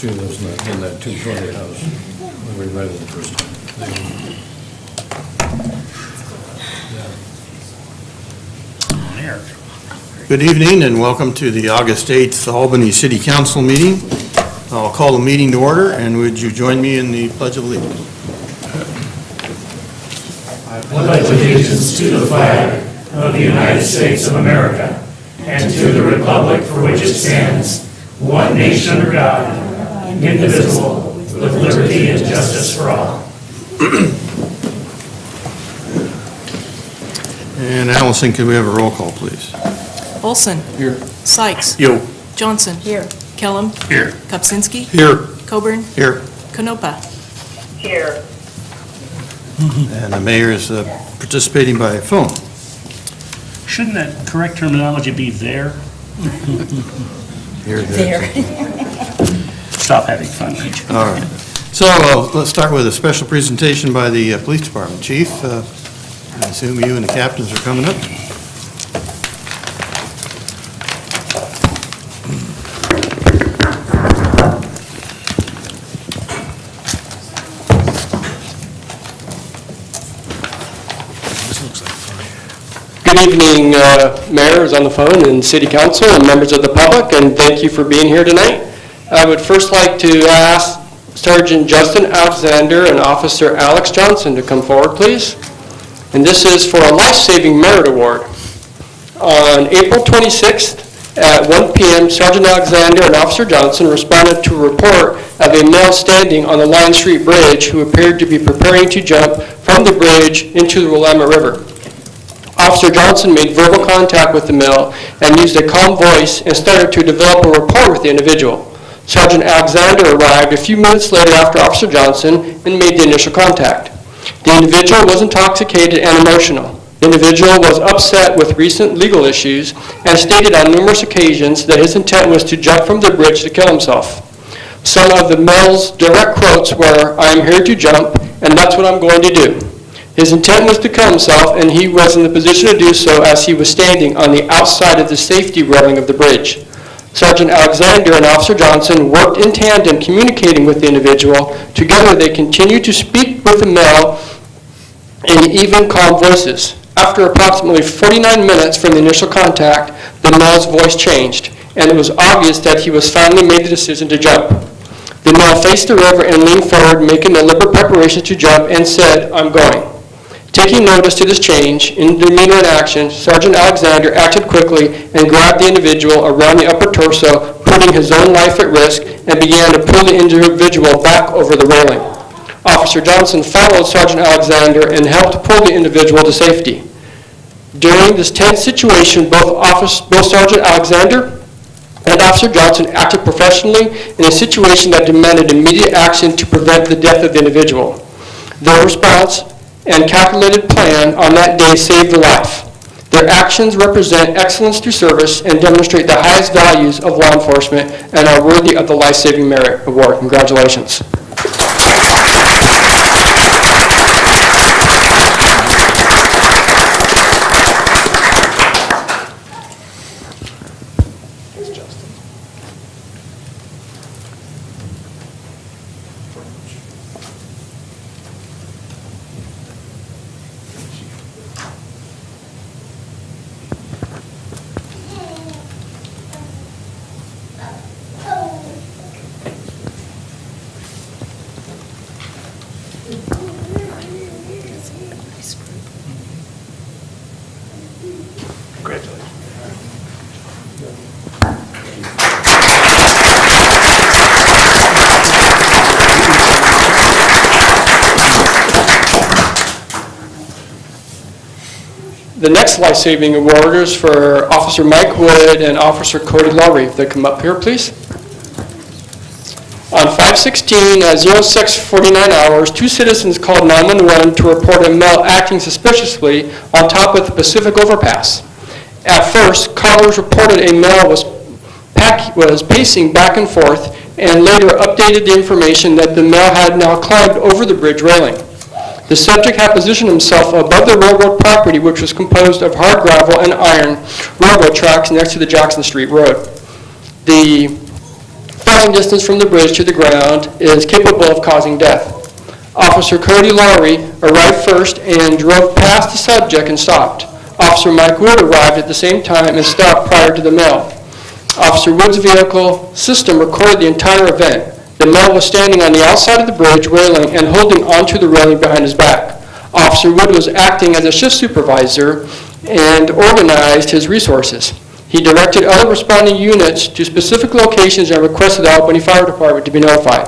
few of those in that 220 house when we read it the first time. Good evening and welcome to the August 8th Albany City Council meeting. I'll call the meeting to order, and would you join me in the Pledge of Allegiance? I pledge allegiance to the flag of the United States of America and to the republic for which it stands, one nation under God, indivisible, with liberty and justice for all. And Allison, can we have a roll call, please? Olson. Here. Sykes. Yo. Johnson. Here. Kellum. Here. Kopsinski. Here. Coburn. Here. Canopa. Here. And the mayor is participating by phone. Shouldn't that correct terminology be there? Here. There. Stop having fun. All right. So let's start with a special presentation by the police department. Chief, I assume you and the captains are coming up. Good evening, mayors on the phone and city council and members of the public, and thank you for being here tonight. I would first like to ask Sergeant Justin Alexander and Officer Alex Johnson to come forward, please. And this is for a life-saving merit award. On April 26th at 1 p.m., Sergeant Alexander and Officer Johnson responded to a report of a male standing on the Lion Street Bridge who appeared to be preparing to jump from the bridge into the Willamette River. Officer Johnson made verbal contact with the male and used a calm voice and started to develop a rapport with the individual. Sergeant Alexander arrived a few minutes later after Officer Johnson and made the initial contact. The individual was intoxicated and emotional. The individual was upset with recent legal issues and stated on numerous occasions that his intent was to jump from the bridge to kill himself. Some of the male's direct quotes were, "I am here to jump, and that's what I'm going to do." His intent was to kill himself, and he was in the position to do so as he was standing on the outside of the safety railing of the bridge. Sergeant Alexander and Officer Johnson worked in tandem communicating with the individual. Together they continued to speak with the male in even, calm voices. After approximately 49 minutes from the initial contact, the male's voice changed, and it was obvious that he was finally made the decision to jump. The male faced the river and leaned forward, making deliberate preparations to jump, and said, "I'm going." Taking notice to this change in demeanor and action, Sergeant Alexander acted quickly and grabbed the individual around the upper torso, putting his own life at risk, and began to pull the individual back over the railing. Officer Johnson followed Sergeant Alexander and helped pull the individual to safety. During this tense situation, both Sergeant Alexander and Officer Johnson acted professionally in a situation that demanded immediate action to prevent the death of the individual. Their response and calculated plan on that day saved the life. Their actions represent excellence through service and demonstrate the highest values of law enforcement and are worthy of the Life-Saving Merit Award. Congratulations. The next life-saving award is for Officer Mike Wood and Officer Cody Lowry. If they come up here, please. On 5/16 at 06:49 hours, two citizens called 911 to report a male acting suspiciously on top of the Pacific overpass. At first, callers reported a male was pacing back and forth, and later updated the information that the male had now climbed over the bridge railing. The subject had positioned himself above the railroad property, which was composed of hard gravel and iron railroad tracks next to the Jackson Street Road. The long distance from the bridge to the ground is capable of causing death. Officer Cody Lowry arrived first and drove past the subject and stopped. Officer Mike Wood arrived at the same time and stopped prior to the male. Officer Wood's vehicle system recorded the entire event. The male was standing on the outside of the bridge railing and holding onto the railing behind his back. Officer Wood was acting as a shift supervisor and organized his resources. He directed other responding units to specific locations and requested the Albany Fire Department to be notified.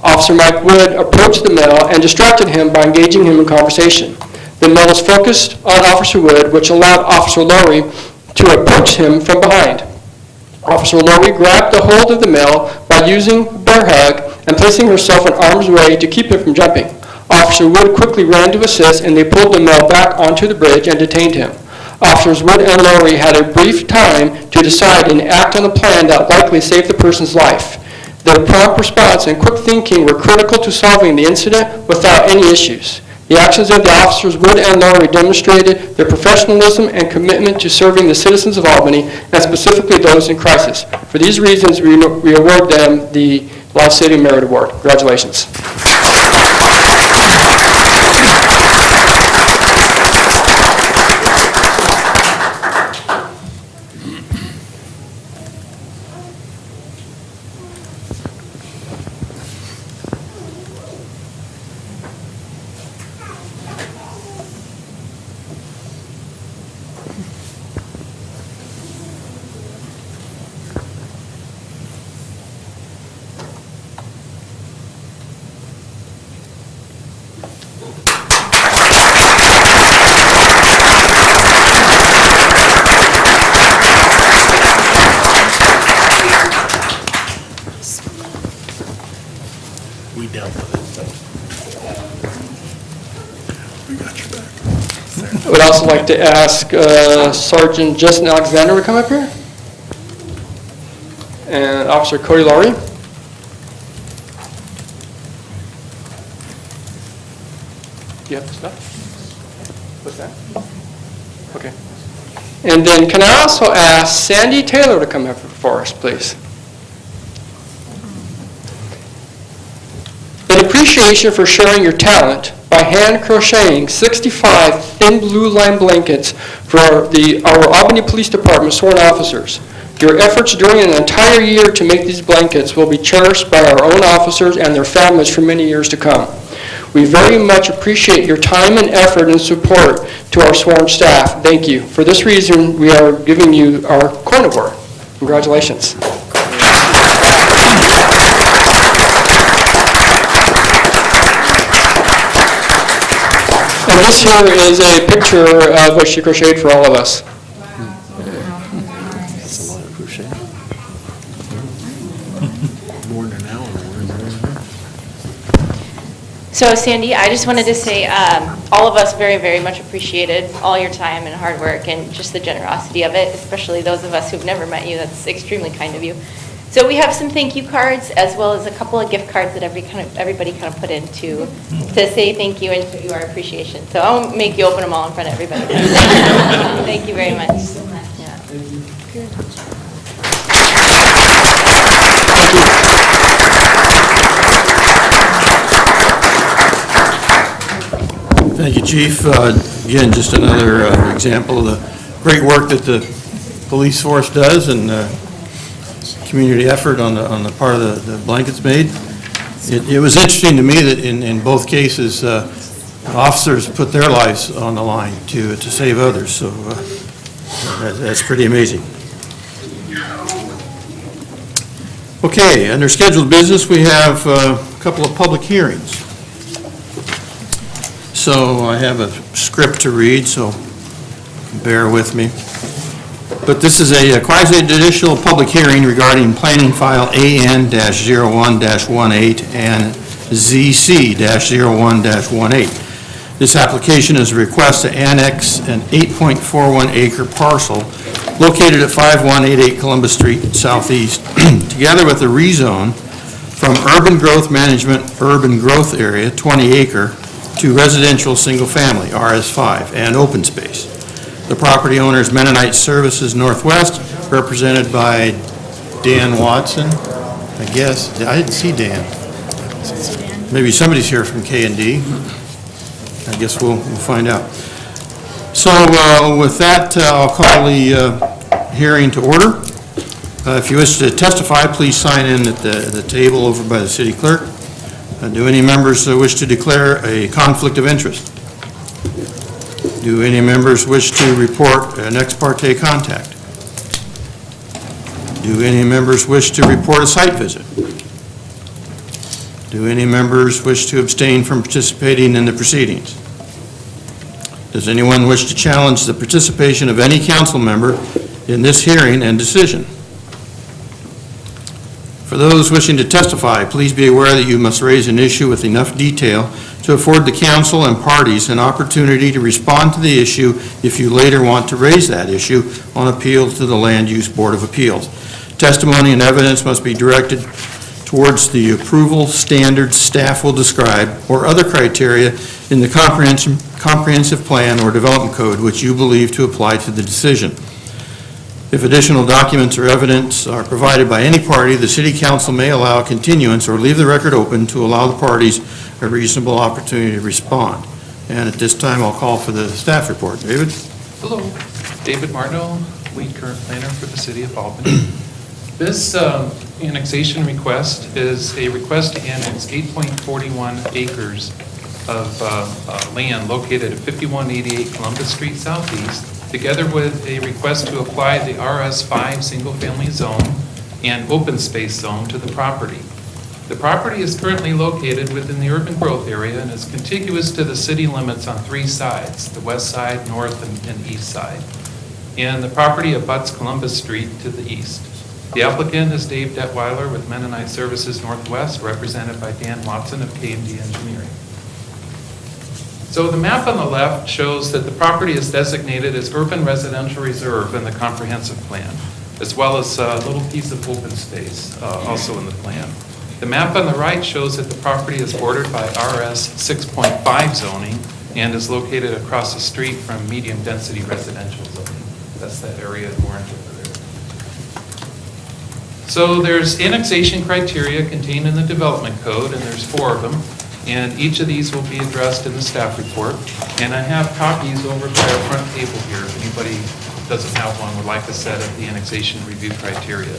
Officer Mike Wood approached the male and distracted him by engaging him in conversation. The male was focused on Officer Wood, which allowed Officer Lowry to approach him from behind. Officer Lowry grabbed a hold of the male by using a bear hug and placing herself in harm's way to keep him from jumping. Officer Wood quickly ran to assist, and they pulled the male back onto the bridge and detained him. Officers Wood and Lowry had a brief time to decide and act on a plan that likely saved the person's life. Their prompt response and quick thinking were critical to solving the incident without any issues. The actions of the officers Wood and Lowry demonstrated their professionalism and commitment to serving the citizens of Albany, and specifically those in crisis. For these reasons, we award them the Life-Saving Merit Award. Congratulations. We dealt with it. We got your back. I would also like to ask Sergeant Justin Alexander to come up here. And Officer Cody Lowry. Do you have the stuff? What's that? Okay. And then can I also ask Sandy Taylor to come up for us, please? In appreciation for sharing your talent by hand crocheting 65 thin blue line blankets for our Albany Police Department sworn officers. Your efforts during an entire year to make these blankets will be cherished by our own officers and their families for many years to come. We very much appreciate your time and effort and support to our sworn staff. Thank you. For this reason, we are giving you our Coin Award. Congratulations. And this here is a picture of what she crocheted for all of us. That's a lot of crochet. More than an hour. So Sandy, I just wanted to say all of us very, very much appreciated all your time and hard work and just the generosity of it, especially those of us who've never met you. That's extremely kind of you. So we have some thank you cards as well as a couple of gift cards that everybody kind of put in to say thank you and show you our appreciation. So I'll make you open them all in front of everybody. Thank you very much. Yeah. Thank you, Chief. Again, just another example of the great work that the police force does and community effort on the part of the blankets made. It was interesting to me that in both cases, officers put their lives on the line to save others, so that's pretty amazing. Okay, under scheduled business, we have a couple of public hearings. So I have a script to read, so bear with me. But this is a quasi-judicial public hearing regarding planning file AN-01-18 and ZC-01-18. This application is a request to annex an 8.41 acre parcel located at 5188 Columbus Street Southeast, together with a rezone from urban growth management urban growth area 20 acre to residential single family RS5 and open space. The property owner is Mennonite Services Northwest, represented by Dan Watson. I guess. I didn't see Dan. Maybe somebody's here from K&D. I guess we'll find out. So with that, I'll call the hearing to order. If you wish to testify, please sign in at the table over by the city clerk. Do any members wish to declare a conflict of interest? Do any members wish to report an ex parte contact? Do any members wish to report a site visit? Do any members wish to abstain from participating in the proceedings? Does anyone wish to challenge the participation of any council member in this hearing and decision? For those wishing to testify, please be aware that you must raise an issue with enough detail to afford the council and parties an opportunity to respond to the issue if you later want to raise that issue on appeal to the Land Use Board of Appeals. Testimony and evidence must be directed towards the approval standards staff will describe or other criteria in the comprehensive plan or development code which you believe to apply to the decision. If additional documents or evidence are provided by any party, the City Council may allow continuance or leave the record open to allow the parties a reasonable opportunity to respond. And at this time, I'll call for the staff report. David? Hello, David Martineau, lead current planner for the City of Albany. This annexation request is a request to annex 8.41 acres of land located at 5188 Columbus Street Southeast, together with a request to apply the RS5 single-family zone and open space zone to the property. The property is currently located within the urban growth area and is contiguous to the city limits on 3 sides, the west side, north, and east side. And the property abuts Columbus Street to the east. The applicant is Dave Detweiler with Mennonite Services Northwest, represented by Dan Watson of K&D Engineering. So the map on the left shows that the property is designated as urban residential reserve in the comprehensive plan, as well as a little piece of open space also in the plan. The map on the right shows that the property is bordered by RS 6.5 zoning and is located across the street from medium density residential zoning. That's that area in orange over there. So there's annexation criteria contained in the development code, and there's 4 of them. And each of these will be addressed in the staff report. And I have copies over by our front table here if anybody doesn't have one would like a set of the annexation review criteria.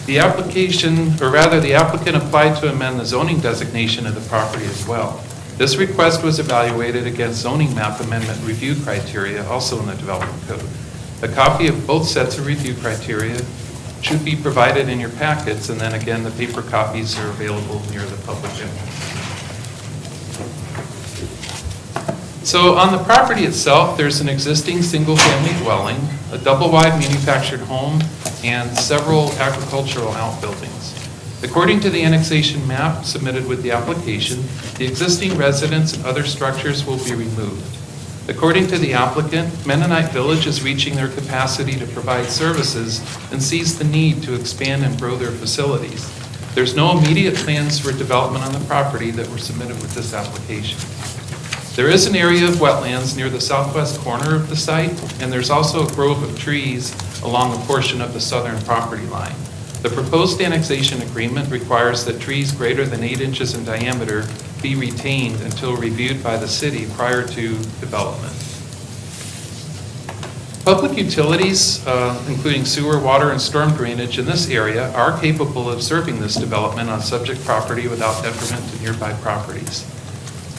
The application, or rather the applicant applied to amend the zoning designation of the property as well. This request was evaluated against zoning map amendment review criteria also in the development code. A copy of both sets of review criteria should be provided in your packets, and then again, the paper copies are available near the public entrance. So on the property itself, there's an existing single-family dwelling, a double-wide manufactured home, and several agricultural outbuildings. According to the annexation map submitted with the application, the existing residence and other structures will be removed. According to the applicant, Mennonite Village is reaching their capacity to provide services and sees the need to expand and grow their facilities. There's no immediate plans for development on the property that were submitted with this application. There is an area of wetlands near the southwest corner of the site, and there's also a grove of trees along a portion of the southern property line. The proposed annexation agreement requires that trees greater than 8 inches in diameter be retained until reviewed by the city prior to development. Public utilities, including sewer, water, and storm drainage in this area, are capable of serving this development on subject property without detriment to nearby properties.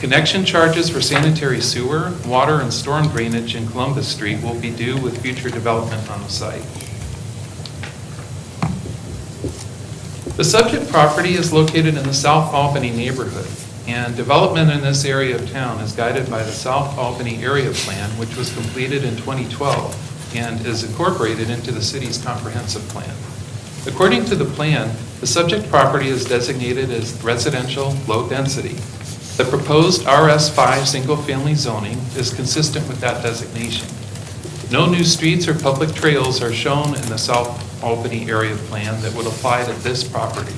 Connection charges for sanitary sewer, water, and storm drainage in Columbus Street will be due with future development on the site. The subject property is located in the South Albany neighborhood, and development in this area of town is guided by the South Albany Area Plan, which was completed in 2012 and is incorporated into the city's comprehensive plan. According to the plan, the subject property is designated as residential low density. The proposed RS5 single-family zoning is consistent with that designation. No new streets or public trails are shown in the South Albany Area Plan that would apply to this property.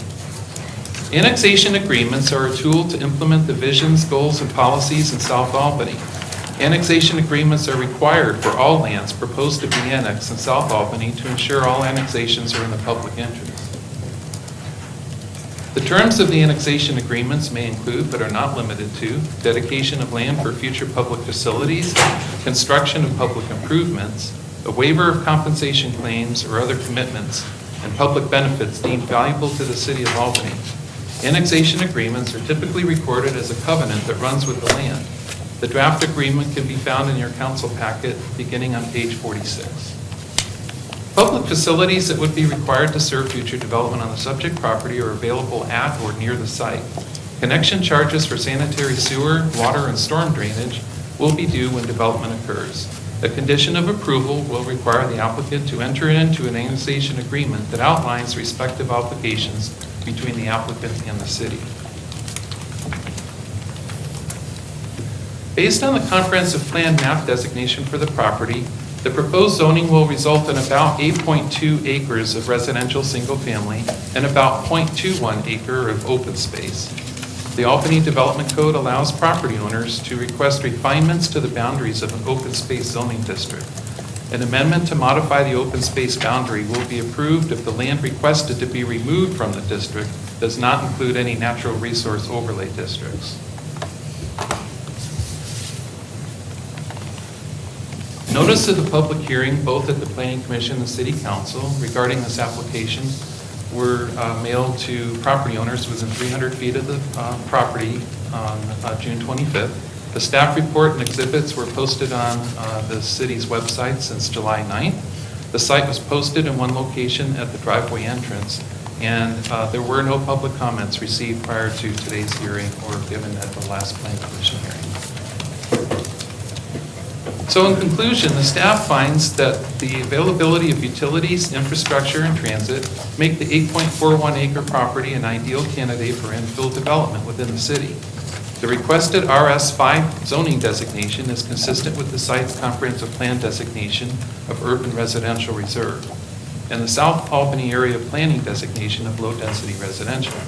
Annexation agreements are a tool to implement the visions, goals, and policies in South Albany. Annexation agreements are required for all lands proposed to be annexed in South Albany to ensure all annexations are in the public interest. The terms of the annexation agreements may include, but are not limited to, dedication of land for future public facilities, construction of public improvements, a waiver of compensation claims or other commitments, and public benefits deemed valuable to the City of Albany. Annexation agreements are typically recorded as a covenant that runs with the land. The draft agreement can be found in your council packet beginning on page 46. Public facilities that would be required to serve future development on the subject property are available at or near the site. Connection charges for sanitary sewer, water, and storm drainage will be due when development occurs. A condition of approval will require the applicant to enter into an annexation agreement that outlines respective obligations between the applicant and the city. Based on the comprehensive plan map designation for the property, the proposed zoning will result in about 8.2 acres of residential single-family and about 0.21 acre of open space. The Albany Development Code allows property owners to request refinements to the boundaries of an open space zoning district. An amendment to modify the open space boundary will be approved if the land requested to be removed from the district does not include any natural resource overlay districts. Notice of the public hearing, both at the Planning Commission and City Council, regarding this application were mailed to property owners within 300 feet of the property on June 25th. The staff report and exhibits were posted on the city's website since July 9th. The site was posted in one location at the driveway entrance, and there were no public comments received prior to today's hearing or given at the last Planning Commission hearing. So in conclusion, the staff finds that the availability of utilities, infrastructure, and transit make the 8.41 acre property an ideal candidate for infill development within the city. The requested RS5 zoning designation is consistent with the site's comprehensive plan designation of urban residential reserve and the South Albany area planning designation of low-density residential.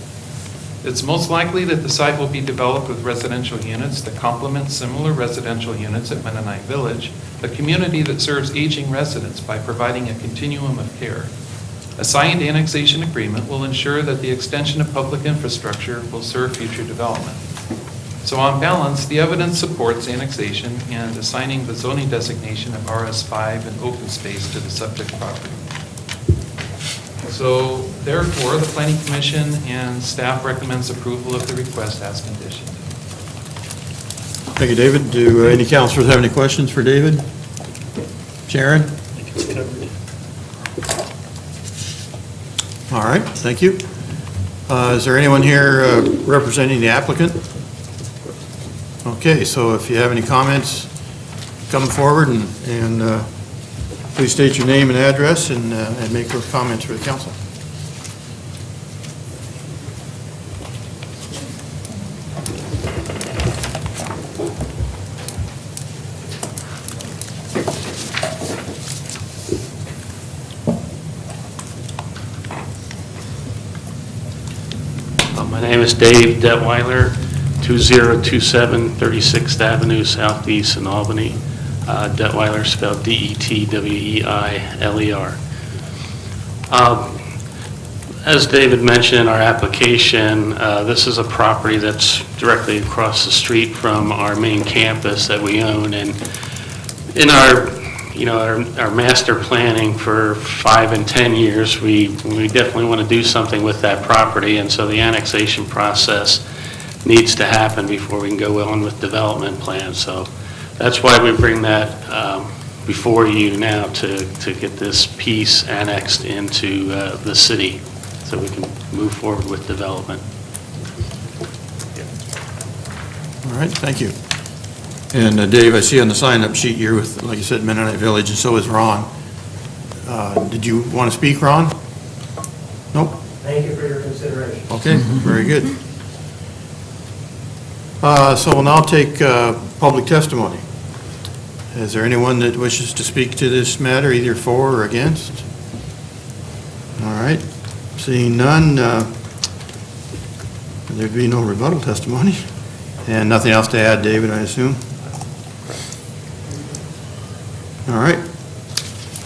It's most likely that the site will be developed with residential units that complement similar residential units at Mennonite Village, a community that serves aging residents by providing a continuum of care. A signed annexation agreement will ensure that the extension of public infrastructure will serve future development. So on balance, the evidence supports annexation and assigning the zoning designation of RS5 and open space to the subject property. So therefore, the Planning Commission and staff recommends approval of the request as conditioned. Thank you, David. Do any councilors have any questions for David? Sharon? I think it's covered. All right, thank you. Is there anyone here representing the applicant? Okay, so if you have any comments, come forward and please state your name and address and make those comments for the council. My name is Dave Detweiler, 2027 36th Avenue Southeast in Albany. Detweiler spelled D-E-T-W-E-I-L-E-R. As David mentioned in our application, this is a property that's directly across the street from our main campus that we own, and in our master planning for 5 and 10 years, we definitely want to do something with that property, and so the annexation process needs to happen before we can go on with development plans. So that's why we bring that before you now to get this piece annexed into the city so we can move forward with development. All right, thank you. And Dave, I see on the sign-up sheet you're with, like you said, Mennonite Village, and so is Ron. Did you want to speak, Ron? Nope? Thank you for your consideration. Okay, very good. So we'll now take public testimony. Is there anyone that wishes to speak to this matter, either for or against? All right, seeing none, there'd be no rebuttal testimony. And nothing else to add, David, I assume? All right.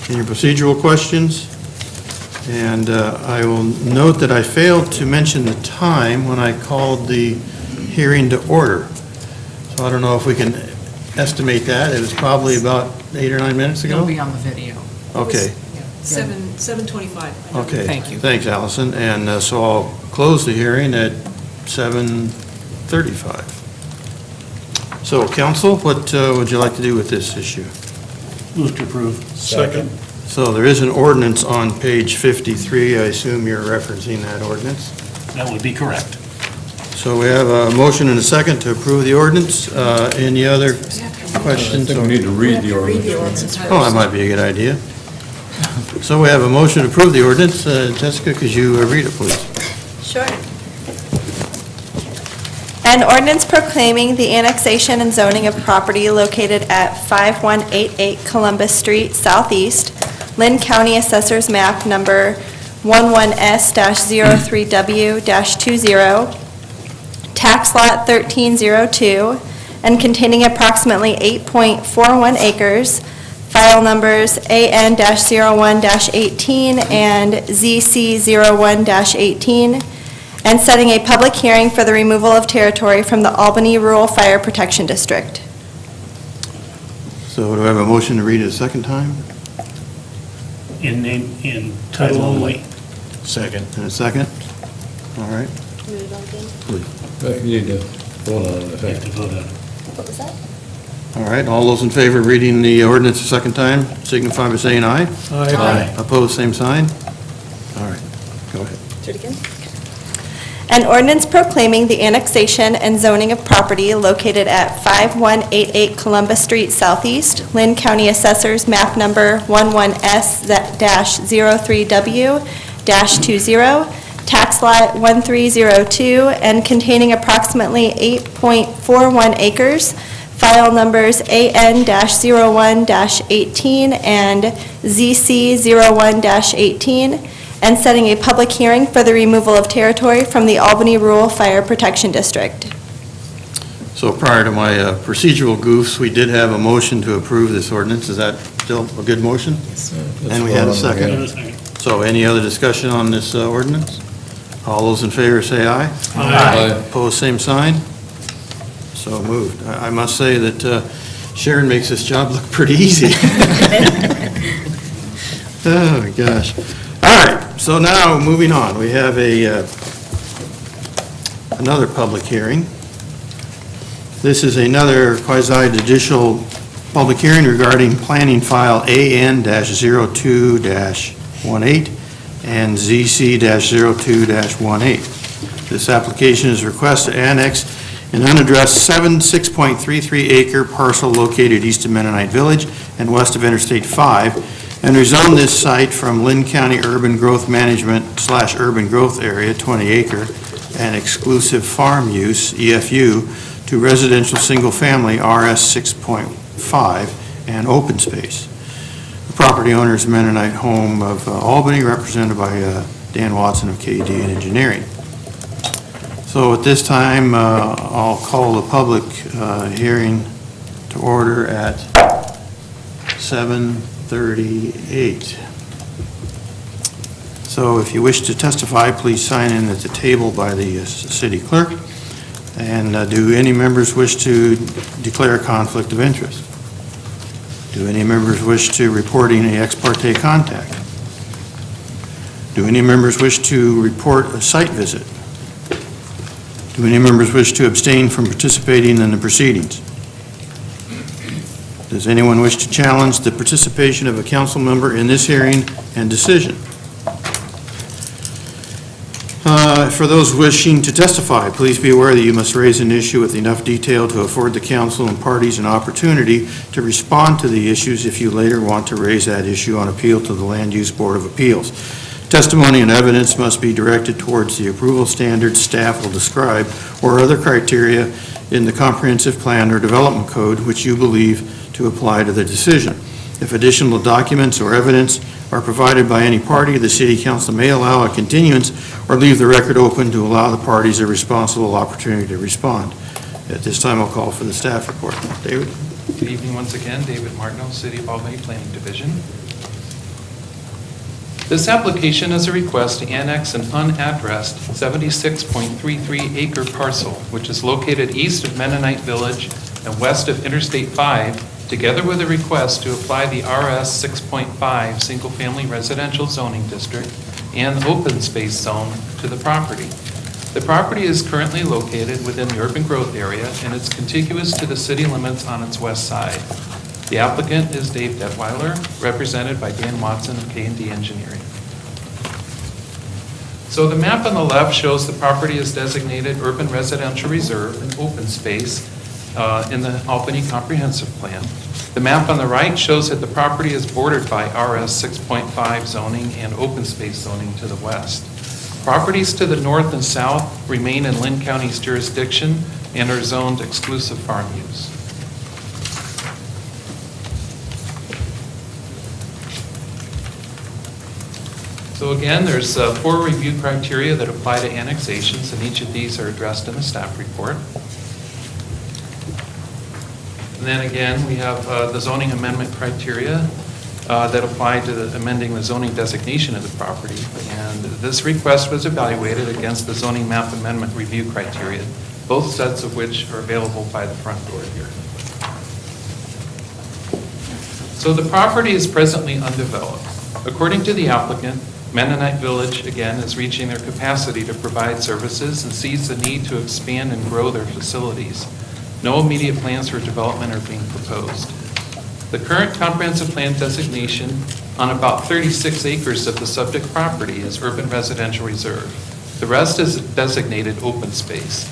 Any procedural questions? And I will note that I failed to mention the time when I called the hearing to order. So I don't know if we can estimate that. It was probably about 8 or 9 minutes ago? It'll be on the video. Okay, 7:25. okay. Thank you. Thanks, Allison. And so I'll close the hearing at 7:35. So, council, what would you like to do with this issue? Move to approve. Second. So there is an ordinance on page 53. I assume you're referencing that ordinance? That would be correct. So we have a motion and a second to approve the ordinance. Any other questions? I think we need to read the ordinance. Oh, that might be a good idea. So we have a motion to approve the ordinance. Jessica, could you read it, please? Sure. An ordinance proclaiming the annexation and zoning of property located at 5188 Columbus Street Southeast, Lynn County Assessor's Map Number 11S-03W-20, Tax Lot 1302, and containing approximately 8.41 acres, file numbers AN-01-18 and ZC-01-18, and setting a public hearing for the removal of territory from the Albany Rural Fire Protection District. So do I have a motion to read it a second time? In title only. Second. And a second? All right. Please. You need to vote on it. You have to vote on it. What was that? All right, all those in favor of reading the ordinance a second time signify by saying aye. Aye. Opposed, same sign? All right, go ahead. Do it again. An ordinance proclaiming the annexation and zoning of property located at 5188 Columbus Street Southeast, Lynn County Assessor's Map Number 11S-03W-20, Tax Lot 1302, and containing approximately 8.41 acres, file numbers AN-01-18 and ZC-01-18, and setting a public hearing for the removal of territory from the Albany Rural Fire Protection District. So prior to my procedural goofs, we did have a motion to approve this ordinance. Is that still a good motion? And we had a second. So any other discussion on this ordinance? All those in favor say aye. Aye. Opposed, same sign. So moved. I must say that Sharon makes this job look pretty easy. Oh, my gosh. All right, so now, moving on, we have another public hearing. This is another quasi-judicial public hearing regarding planning file AN-02-18 and ZC-02-18. This application is a request to annex an unaddressed 6.33 acre parcel located east of Mennonite Village and west of Interstate 5, and rezone this site from Lynn County Urban Growth Management / Urban Growth Area, 20 acre, and exclusive farm use, EFU, to residential single-family, RS 6.5, and open space. The property owner is Mennonite Home of Albany, represented by Dan Watson of KD and Engineering. So at this time, I'll call the public hearing to order at 7:38. So if you wish to testify, please sign in at the table by the city clerk. And do any members wish to declare a conflict of interest? Do any members wish to report any ex parte contact? Do any members wish to report a site visit? Do any members wish to abstain from participating in the proceedings? Does anyone wish to challenge the participation of a council member in this hearing and decision? For those wishing to testify, please be aware that you must raise an issue with enough detail to afford the council and parties an opportunity to respond to the issues if you later want to raise that issue on appeal to the Land Use Board of Appeals. Testimony and evidence must be directed towards the approval standards staff will describe or other criteria in the comprehensive plan or development code which you believe to apply to the decision. If additional documents or evidence are provided by any party, the City Council may allow a continuance or leave the record open to allow the parties a responsible opportunity to respond. At this time, I'll call for the staff report. David? Good evening once again, David Martineau, City of Albany Planning Division. This application is a request to annex an unaddressed 76.33 acre parcel, which is located east of Mennonite Village and west of Interstate 5, together with a request to apply the RS 6.5 single-family residential zoning district and open space zone to the property. The property is currently located within the urban growth area and it's contiguous to the city limits on its west side. The applicant is Dave Detweiler, represented by Dan Watson of K&D Engineering. So the map on the left shows the property is designated urban residential reserve and open space in the Albany Comprehensive Plan. The map on the right shows that the property is bordered by RS 6.5 zoning and open space zoning to the west. Properties to the north and south remain in Lynn County's jurisdiction and are zoned exclusive farm use. So again, there's 4 review criteria that apply to annexations, and each of these are addressed in the staff report. And then again, we have the zoning amendment criteria that apply to amending the zoning designation of the property. And this request was evaluated against the zoning map amendment review criteria, both sets of which are available by the front door here. So the property is presently undeveloped. According to the applicant, Mennonite Village, again, is reaching their capacity to provide services and sees the need to expand and grow their facilities. No immediate plans for development are being proposed. The current comprehensive plan designation on about 36 acres of the subject property is urban residential reserve. The rest is designated open space.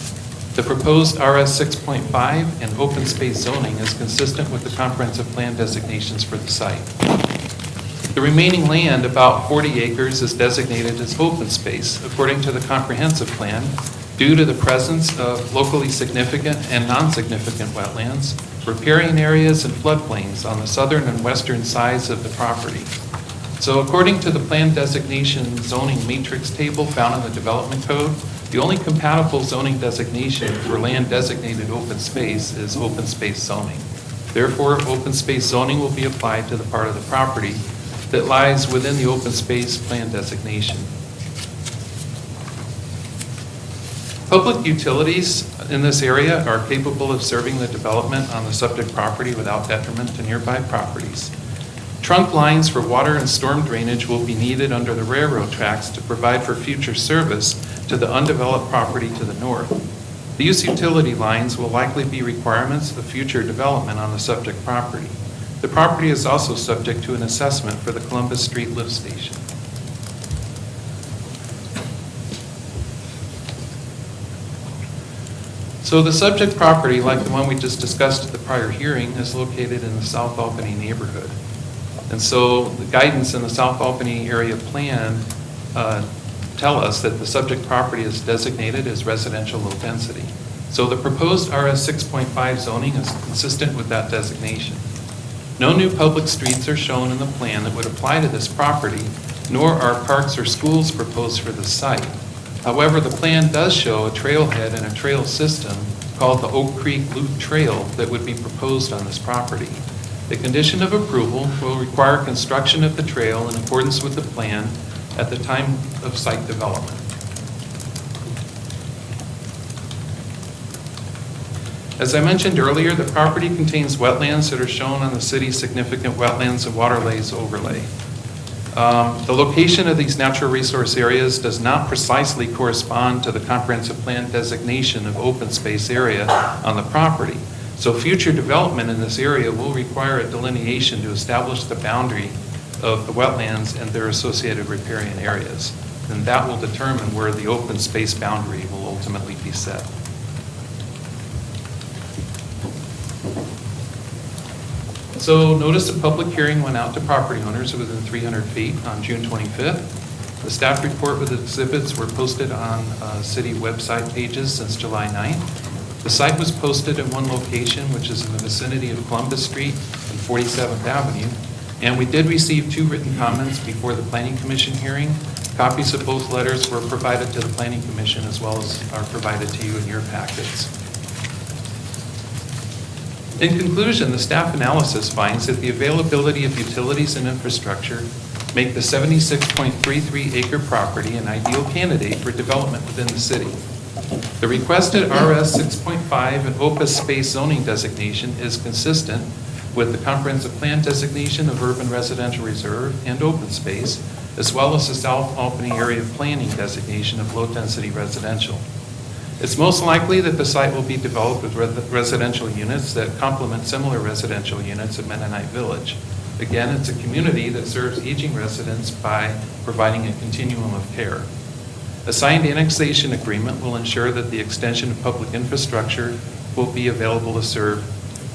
The proposed RS 6.5 and open space zoning is consistent with the comprehensive plan designations for the site. The remaining land, about 40 acres, is designated as open space according to the comprehensive plan due to the presence of locally significant and non-significant wetlands, riparian areas, and floodplains on the southern and western sides of the property. So according to the plan designation zoning matrix table found in the development code, the only compatible zoning designation for land designated open space is open space zoning. Therefore, open space zoning will be applied to the part of the property that lies within the open space plan designation. Public utilities in this area are capable of serving the development on the subject property without detriment to nearby properties. Trunk lines for water and storm drainage will be needed under the railroad tracks to provide for future service to the undeveloped property to the north. These utility lines will likely be requirements of future development on the subject property. The property is also subject to an assessment for the Columbus Street lift station. So the subject property, like the one we just discussed at the prior hearing, is located in the South Albany neighborhood. And so the guidance in the South Albany area plan tell us that the subject property is designated as residential low density. So the proposed RS 6.5 zoning is consistent with that designation. No new public streets are shown in the plan that would apply to this property, nor are parks or schools proposed for the site. However, the plan does show a trailhead and a trail system called the Oak Creek Loop Trail that would be proposed on this property. The condition of approval will require construction of the trail in accordance with the plan at the time of site development. As I mentioned earlier, the property contains wetlands that are shown on the city's significant wetlands and waterways overlay. The location of these natural resource areas does not precisely correspond to the comprehensive plan designation of open space area on the property. So future development in this area will require a delineation to establish the boundary of the wetlands and their associated riparian areas. And that will determine where the open space boundary will ultimately be set. So notice of public hearing went out to property owners within 300 feet on June 25th. The staff report with exhibits were posted on city website pages since July 9th. The site was posted in one location, which is in the vicinity of Columbus Street and 47th Avenue. And we did receive 2 written comments before the Planning Commission hearing. Copies of both letters were provided to the Planning Commission as well as are provided to you in your packets. In conclusion, the staff analysis finds that the availability of utilities and infrastructure make the 76.33 acre property an ideal candidate for development within the city. The requested RS 6.5 and open space zoning designation is consistent with the comprehensive plan designation of urban residential reserve and open space, as well as the South Albany area planning designation of low-density residential. It's most likely that the site will be developed with residential units that complement similar residential units at Mennonite Village. Again, it's a community that serves aging residents by providing a continuum of care. A signed annexation agreement will ensure that the extension of public infrastructure will be available to serve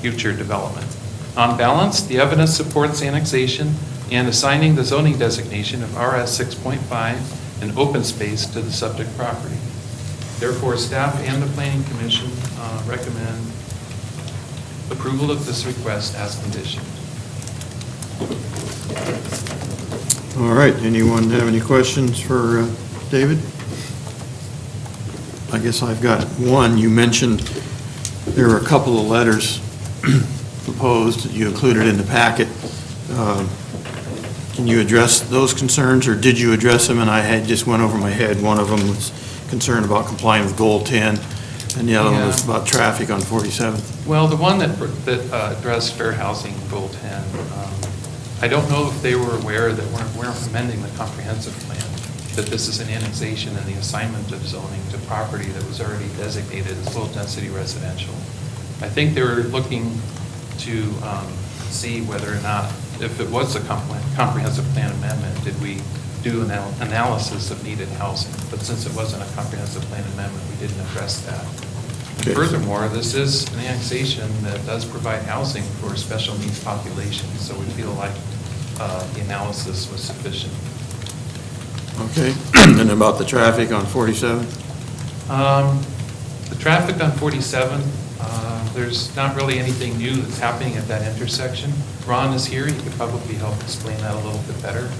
future development. On balance, the evidence supports annexation and assigning the zoning designation of RS 6.5 and open space to the subject property. Therefore, staff and the Planning Commission recommend approval of this request as conditioned. All right, anyone have any questions for David? I guess I've got one. You mentioned there were a couple of letters proposed that you included in the packet. Can you address those concerns, or did you address them and I just went over my head? One of them was concerned about complying with Goal 10, and the other one was about traffic on 47th. Well, the one that addressed fair housing, Goal 10, I don't know if they were aware that we're amending the comprehensive plan, that this is an annexation and the assignment of zoning to property that was already designated as low-density residential. I think they were looking to see whether or not, if it was a comprehensive plan amendment, did we do an analysis of needed housing? But since it wasn't a comprehensive plan amendment, we didn't address that. And furthermore, this is an annexation that does provide housing for special needs populations, so we feel like the analysis was sufficient. Okay, and about the traffic on 47? The traffic on 47, there's not really anything new that's happening at that intersection. Ron is here, he could probably help explain that a little bit better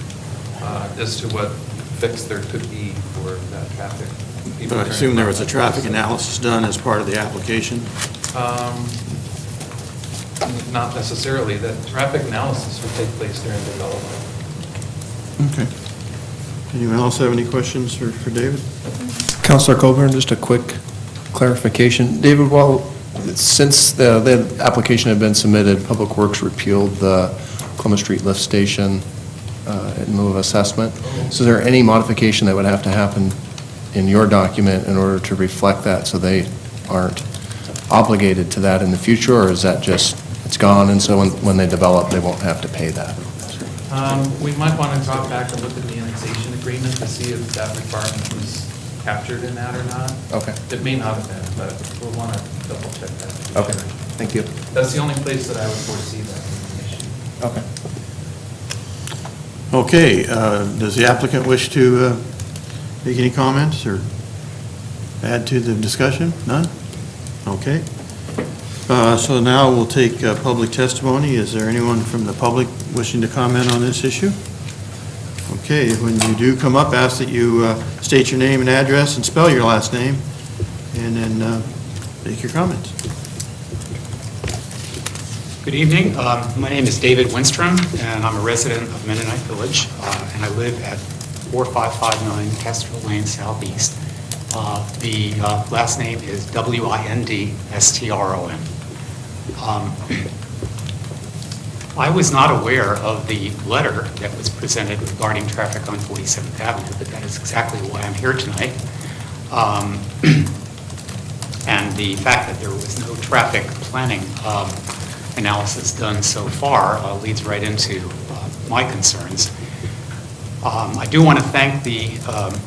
as to what fix there could be for that traffic. I assume there was a traffic analysis done as part of the application? Not necessarily. The traffic analysis will take place during development. Okay. Anyone else have any questions for David? Councilor Coburn, just a quick clarification. David, since the application had been submitted, Public Works repealed the Columbus Street lift station in lieu of assessment. So is there any modification that would have to happen in your document in order to reflect that so they aren't obligated to that in the future, or is that just, it's gone, and so when they develop, they won't have to pay that? We might want to drop back and look at the annexation agreement to see if that requirement was captured in that or not. Okay. It may not have been, but we'll want to double check that. Okay, thank you. That's the only place that I would foresee that information. Okay. Okay, does the applicant wish to make any comments or add to the discussion? None? Okay. So now we'll take public testimony. Is there anyone from the public wishing to comment on this issue? Okay, when you do come up, ask that you state your name and address and spell your last name, and then make your comments. Good evening. My name is David Winstrom, and I'm a resident of Mennonite Village, and I live at 4559 Kestrel Lane Southeast. The last name is Windstron. I was not aware of the letter that was presented regarding traffic on 47th Avenue, but that is exactly why I'm here tonight. And the fact that there was no traffic planning analysis done so far leads right into my concerns. I do want to thank the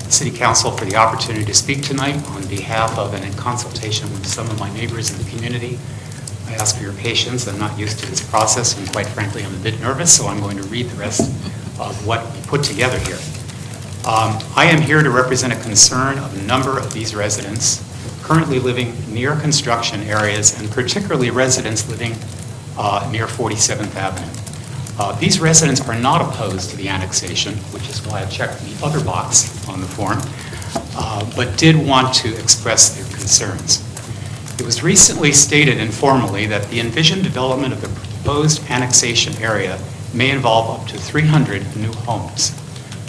City Council for the opportunity to speak tonight on behalf of and in consultation with some of my neighbors in the community. I ask for your patience. I'm not used to this process, and quite frankly, I'm a bit nervous, so I'm going to read the rest of what we put together here. I am here to represent a concern of a number of these residents currently living near construction areas, and particularly residents living near 47th Avenue. These residents are not opposed to the annexation, which is why I checked the other box on the form, but did want to express their concerns. It was recently stated informally that the envisioned development of the proposed annexation area may involve up to 300 new homes.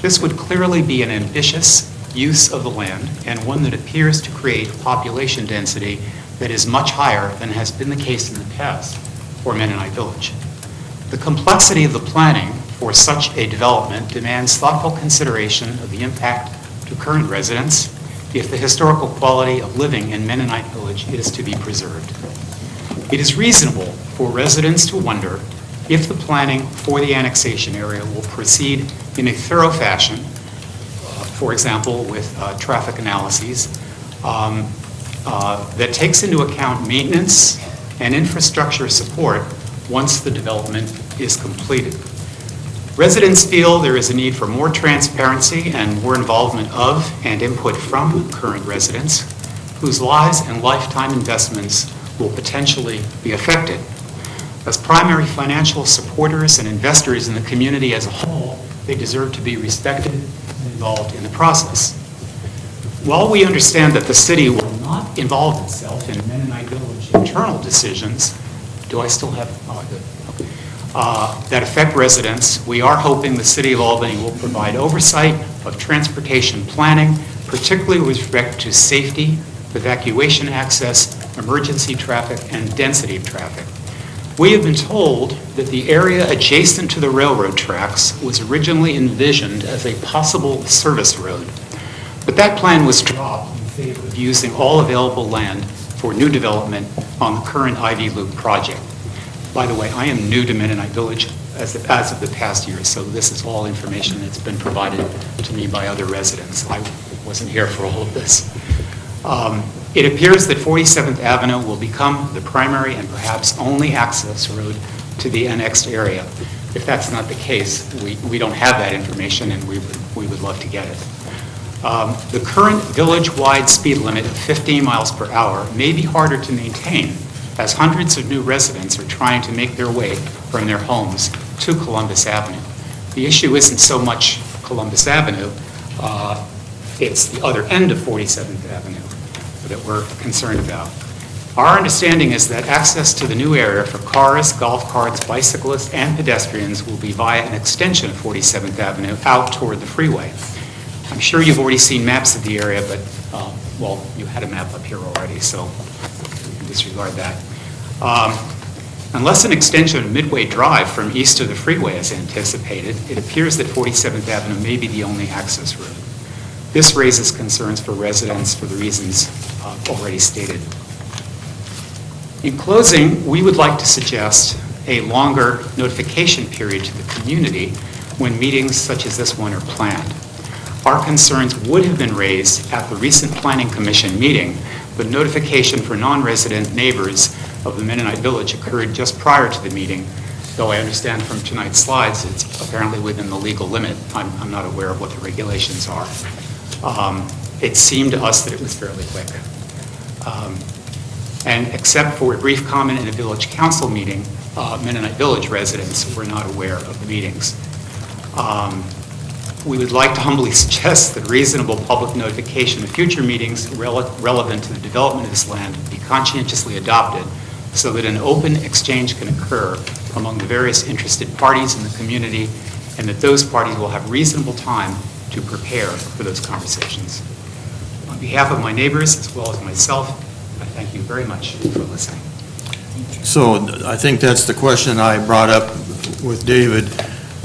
This would clearly be an ambitious use of the land and one that appears to create population density that is much higher than has been the case in the past for Mennonite Village. The complexity of the planning for such a development demands thoughtful consideration of the impact to current residents if the historical quality of living in Mennonite Village is to be preserved. It is reasonable for residents to wonder if the planning for the annexation area will proceed in a thorough fashion, for example, with traffic analyses, that takes into account maintenance and infrastructure support once the development is completed. Residents feel there is a need for more transparency and more involvement of and input from current residents whose lives and lifetime investments will potentially be affected. As primary financial supporters and investors in the community as a whole, they deserve to be respected and involved in the process. While we understand that the city will not involve itself in Mennonite Village internal decisions, do I still have, that affect residents, we are hoping the City of Albany will provide oversight of transportation planning, particularly with respect to safety, evacuation access, emergency traffic, and density of traffic. We have been told that the area adjacent to the railroad tracks was originally envisioned as a possible service road, but that plan was dropped in favor of using all available land for new development on the current Ivy Loop project. By the way, I am new to Mennonite Village as of the past year, so this is all information that's been provided to me by other residents. I wasn't here for all of this. It appears that 47th Avenue will become the primary and perhaps only access road to the annexed area. If that's not the case, we don't have that information, and we would love to get it. The current village-wide speed limit of 15 miles per hour may be harder to maintain as hundreds of new residents are trying to make their way from their homes to Columbus Avenue. The issue isn't so much Columbus Avenue, it's the other end of 47th Avenue that we're concerned about. Our understanding is that access to the new area for cars, golf carts, bicyclists, and pedestrians will be via an extension of 47th Avenue out toward the freeway. I'm sure you've already seen maps of the area, but, well, you had a map up here already, so we can disregard that. Unless an extension of Midway Drive from east of the freeway is anticipated, it appears that 47th Avenue may be the only access route. This raises concerns for residents for the reasons already stated. In closing, we would like to suggest a longer notification period to the community when meetings such as this one are planned. Our concerns would have been raised at the recent Planning Commission meeting, but notification for non-resident neighbors of the Mennonite Village occurred just prior to the meeting, though I understand from tonight's slides it's apparently within the legal limit. I'm not aware of what the regulations are. It seemed to us that it was fairly quick. And except for a brief comment in a village council meeting, Mennonite Village residents were not aware of the meetings. We would like to humbly suggest that reasonable public notification of future meetings relevant to the development of this land be conscientiously adopted so that an open exchange can occur among the various interested parties in the community, and that those parties will have reasonable time to prepare for those conversations. On behalf of my neighbors as well as myself, I thank you very much for listening. So I think that's the question I brought up with David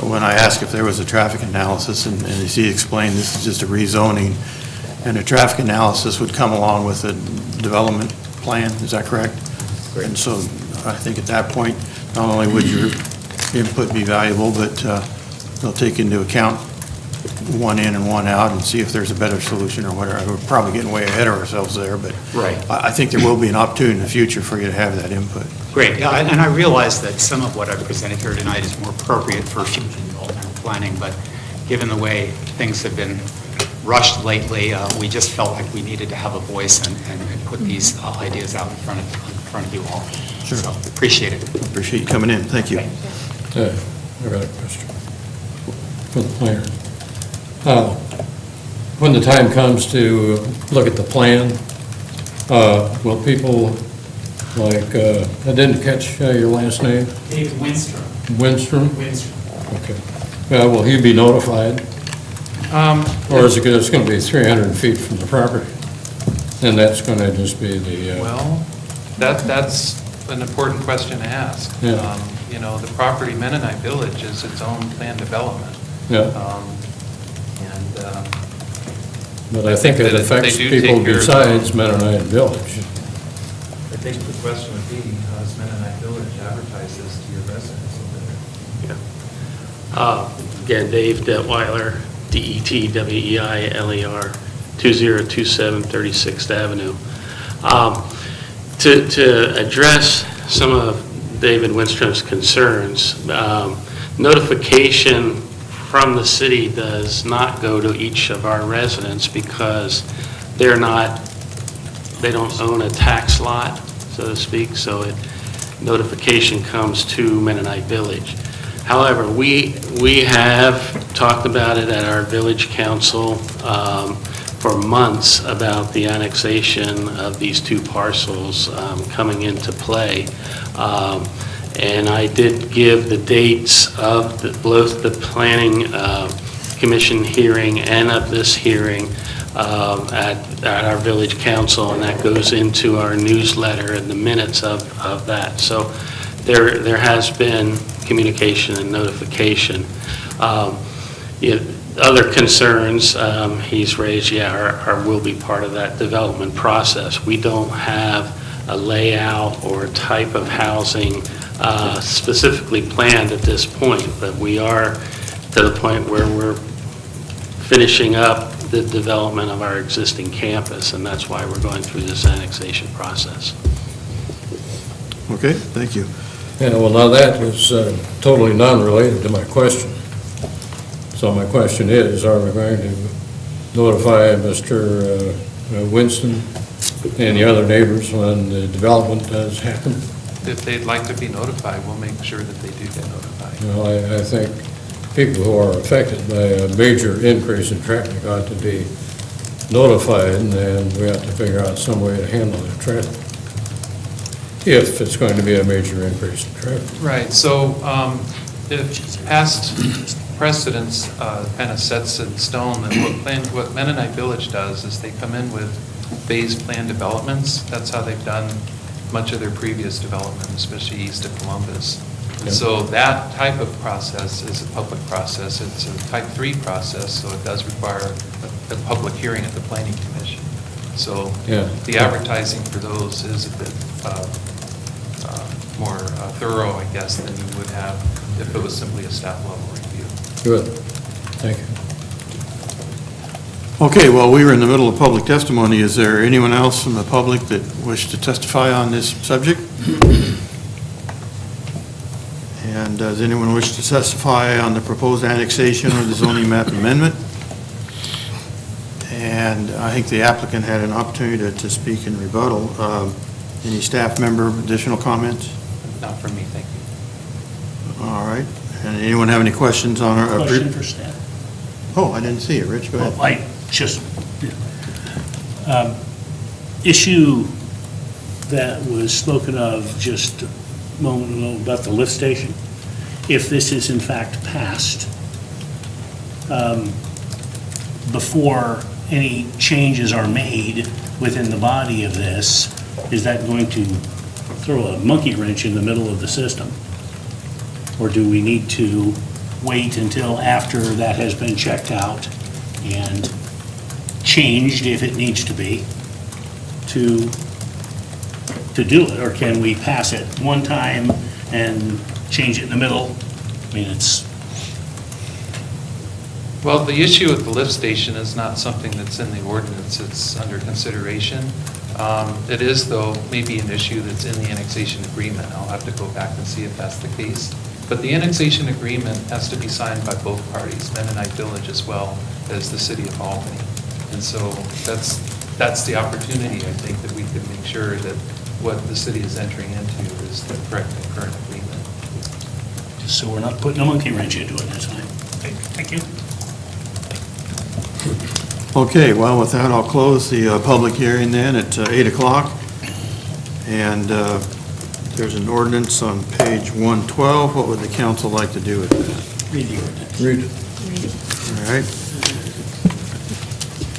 when I asked if there was a traffic analysis, and as he explained, this is just a rezoning, and a traffic analysis would come along with a development plan, is that correct? Correct. And so I think at that point, not only would your input be valuable, but they'll take into account one in and one out and see if there's a better solution or whatever. We're probably getting way ahead of ourselves there, but Right. I think there will be an opportunity in the future for you to have that input. Great, yeah, and I realize that some of what I've presented here tonight is more appropriate for future development planning, but given the way things have been rushed lately, we just felt like we needed to have a voice and put these ideas out in front of you all. Sure. So, appreciate it. Appreciate you coming in. Thank you. I got a question for the planner. When the time comes to look at the plan, will people, like, I didn't catch your last name? Dave Winstrom. Winstrom? Winstrom. Okay. Will he be notified? Or is it just going to be 300 feet from the property? And that's going to just be the... Well, that's an important question to ask. Yeah. You know, the property Mennonite Village is its own planned development. Yeah. And But I think it They affects do people take care of- besides Mennonite Village. I think the question would be, how does Mennonite Village advertise this to your residents over there? Again, Dave Detweiler, Detweiler, 2027 36th Avenue. To address some of David Winstrom's concerns, notification from the city does not go to each of our residents because they don't own a tax lot, so to speak, so notification comes to Mennonite Village. However, we have talked about it at our village council for months about the annexation of these two parcels coming into play. And I did give the dates of both the Planning Commission hearing and of this hearing at our village council, and that goes into our newsletter and the minutes of that. So there has been communication and notification. Other concerns he's raised, will be part of that development process. We don't have a layout or type of housing specifically planned at this point, but we are to the point where we're finishing up the development of our existing campus, and that's why we're going through this annexation process. Okay, thank you. Yeah, well, now that is totally non-related to my question. So my question is, are we going to notify Mr. Winston and the other neighbors when the development does happen? If they'd like to be notified, we'll make sure that they do get notified. You know, I think people who are affected by a major increase in traffic ought to be notified, and we have to figure out some way to handle that traffic, if it's going to be a major increase in traffic. Right, so if past precedence kind of sets in stone that what Mennonite Village does is they come in with phased plan developments. That's how they've done much of their previous development, especially east of Columbus. And so that type of process is a public process. It's a type 3 process, so it does require a public hearing at the Planning Commission. So the advertising for those is a bit more thorough, I guess, than you would have if it was simply a staff level review. Good. Thank you. Okay, well, we were in the middle of public testimony. Is there anyone else from the public that wished to testify on this subject? And does anyone wish to testify on the proposed annexation or the zoning map amendment? And I think the applicant had an opportunity to speak in rebuttal. Any staff member additional comments? Not from me, thank you. All right. And anyone have any questions on our... Question for staff. Oh, I didn't see it. Rich, go ahead. Well, I just, issue that was spoken of just a moment ago about the lift station. If this is in fact passed, before any changes are made within the body of this, is that going to throw a monkey wrench in the middle of the system? Or do we need to wait until after that has been checked out and changed, if it needs to be, to do it? Or can we pass it one time and change it in the middle? I mean, it's... Well, the issue with the lift station is not something that's in the ordinance. It's under consideration. It is, though, maybe an issue that's in the annexation agreement. I'll have to go back and see if that's the case. But the annexation agreement has to be signed by both parties, Mennonite Village as well as the city of Albany. And so that's the opportunity, I think, that we could make sure that what the city is entering into is the correct and current agreement. Just so we're not putting a monkey wrench into it this time. Okay, thank you. Okay, well, with that, I'll close the public hearing then at 8 o'clock. And there's an ordinance on page 112. What would the council like to do with that? Read the ordinance. Read it. All right.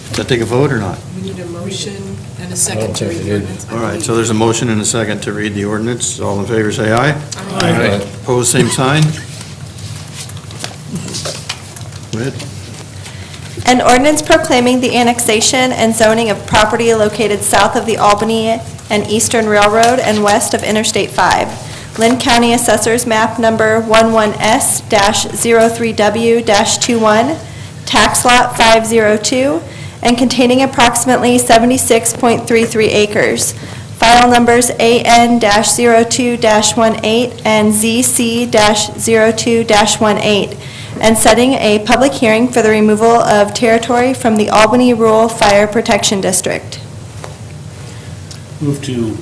Does that take a vote or not? We need a motion and a I second don't to think read it the is. ordinance. All right, so there's a motion and a second to read the ordinance. All in favor, say aye. Aye. Opposed, same sign. Go ahead. An ordinance proclaiming the annexation and zoning of property located south of the Albany and Eastern Railroad and west of Interstate 5. Lynn County Assessors Map Number 11S-03W-21, Tax Lot 502, and containing approximately 76.33 acres. File numbers AN-02-18 and ZC-02-18, and setting a public hearing for the removal of territory from the Albany Rural Fire Protection District. Move to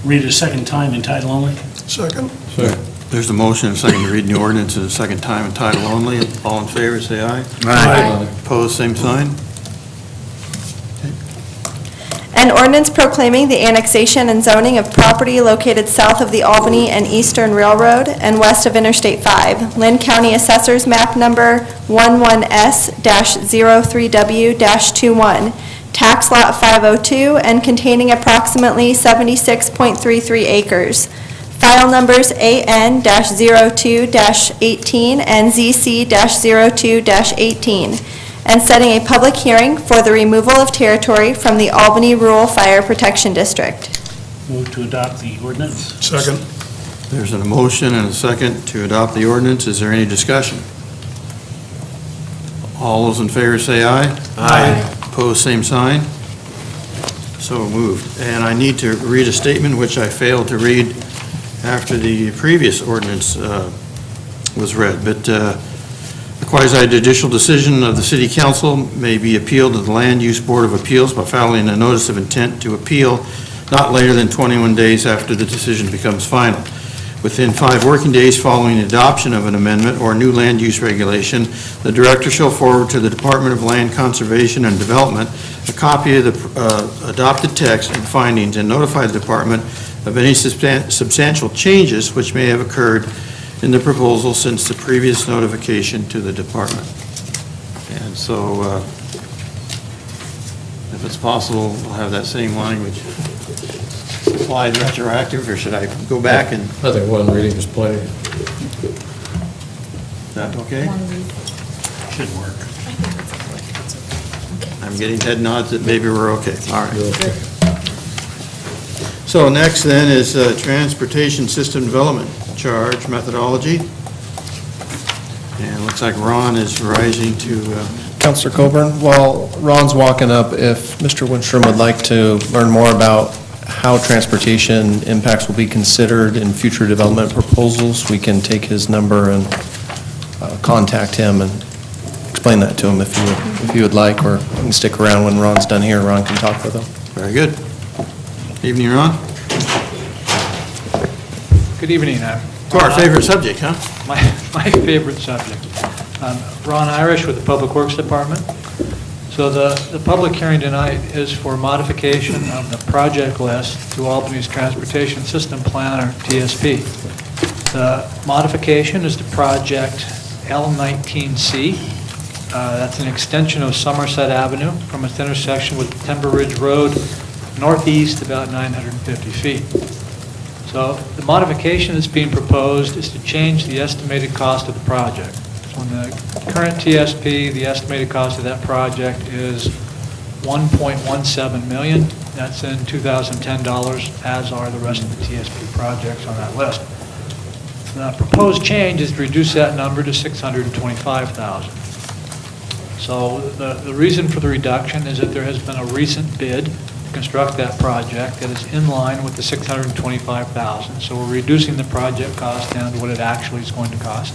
read it a second time in title only. Second. There's a motion and a second to read the ordinance a second time in title only. All in favor, say aye. Aye. Opposed, same sign. An ordinance proclaiming the annexation and zoning of property located south of the Albany and Eastern Railroad and west of Interstate 5. Lynn County Assessors Map Number 11S-03W-21, Tax Lot 502, and containing approximately 76.33 acres. File numbers AN-02-18 and ZC-02-18, and setting a public hearing for the removal of territory from the Albany Rural Fire Protection District. Move to adopt the ordinance. Second. There's a motion and a second to adopt the ordinance. Is there any discussion? All those in favor say aye. Aye. Opposed, same sign. So moved. And I need to read a statement which I failed to read after the previous ordinance was read. But the quasi-judicial decision of the City Council may be appealed to the Land Use Board of Appeals by filing a notice of intent to appeal not later than 21 days after the decision becomes final. Within 5 working days following the adoption of an amendment or new land use regulation, the director shall forward to the Department of Land Conservation and Development a copy of the adopted text and findings and notify the department of any substantial changes which may have occurred in the proposal since the previous notification to the department. And so, if it's possible, we'll have that same language applied retroactive, or should I go back and, I think one reading is plenty. is that okay? Should work. I'm getting head nods that maybe we're okay. All right. You're okay. So next then is Transportation System Development Charge Methodology. And it looks like Ron is rising to, Counselor Coburn, while Ron's walking up, if Mr. Winstrom would like to learn more about how transportation impacts will be considered in future development proposals, we can take his number and contact him and explain that to him if you would like, or you can stick around when Ron's done here. Ron can talk with him. very good. Evening, Ron. Good evening. To our favorite subject, huh? My favorite subject. Ron Irish with the Public Works Department. So the public hearing tonight is for modification of the project list to Albany's Transportation System Plan, or TSP. The modification is to project L19C. That's an extension of Somerset Avenue from its intersection with Timber Ridge Road northeast about 950 feet. So the modification that's being proposed is to change the estimated cost of the project. On the current TSP, the estimated cost of that project is $1.17 million. That's in 2010 dollars, as are the rest of the TSP projects on that list. The proposed change is to reduce that number to $625,000. So the reason for the reduction is that there has been a recent bid to construct that project that is in line with the $625,000. So we're reducing the project cost down to what it actually is going to cost.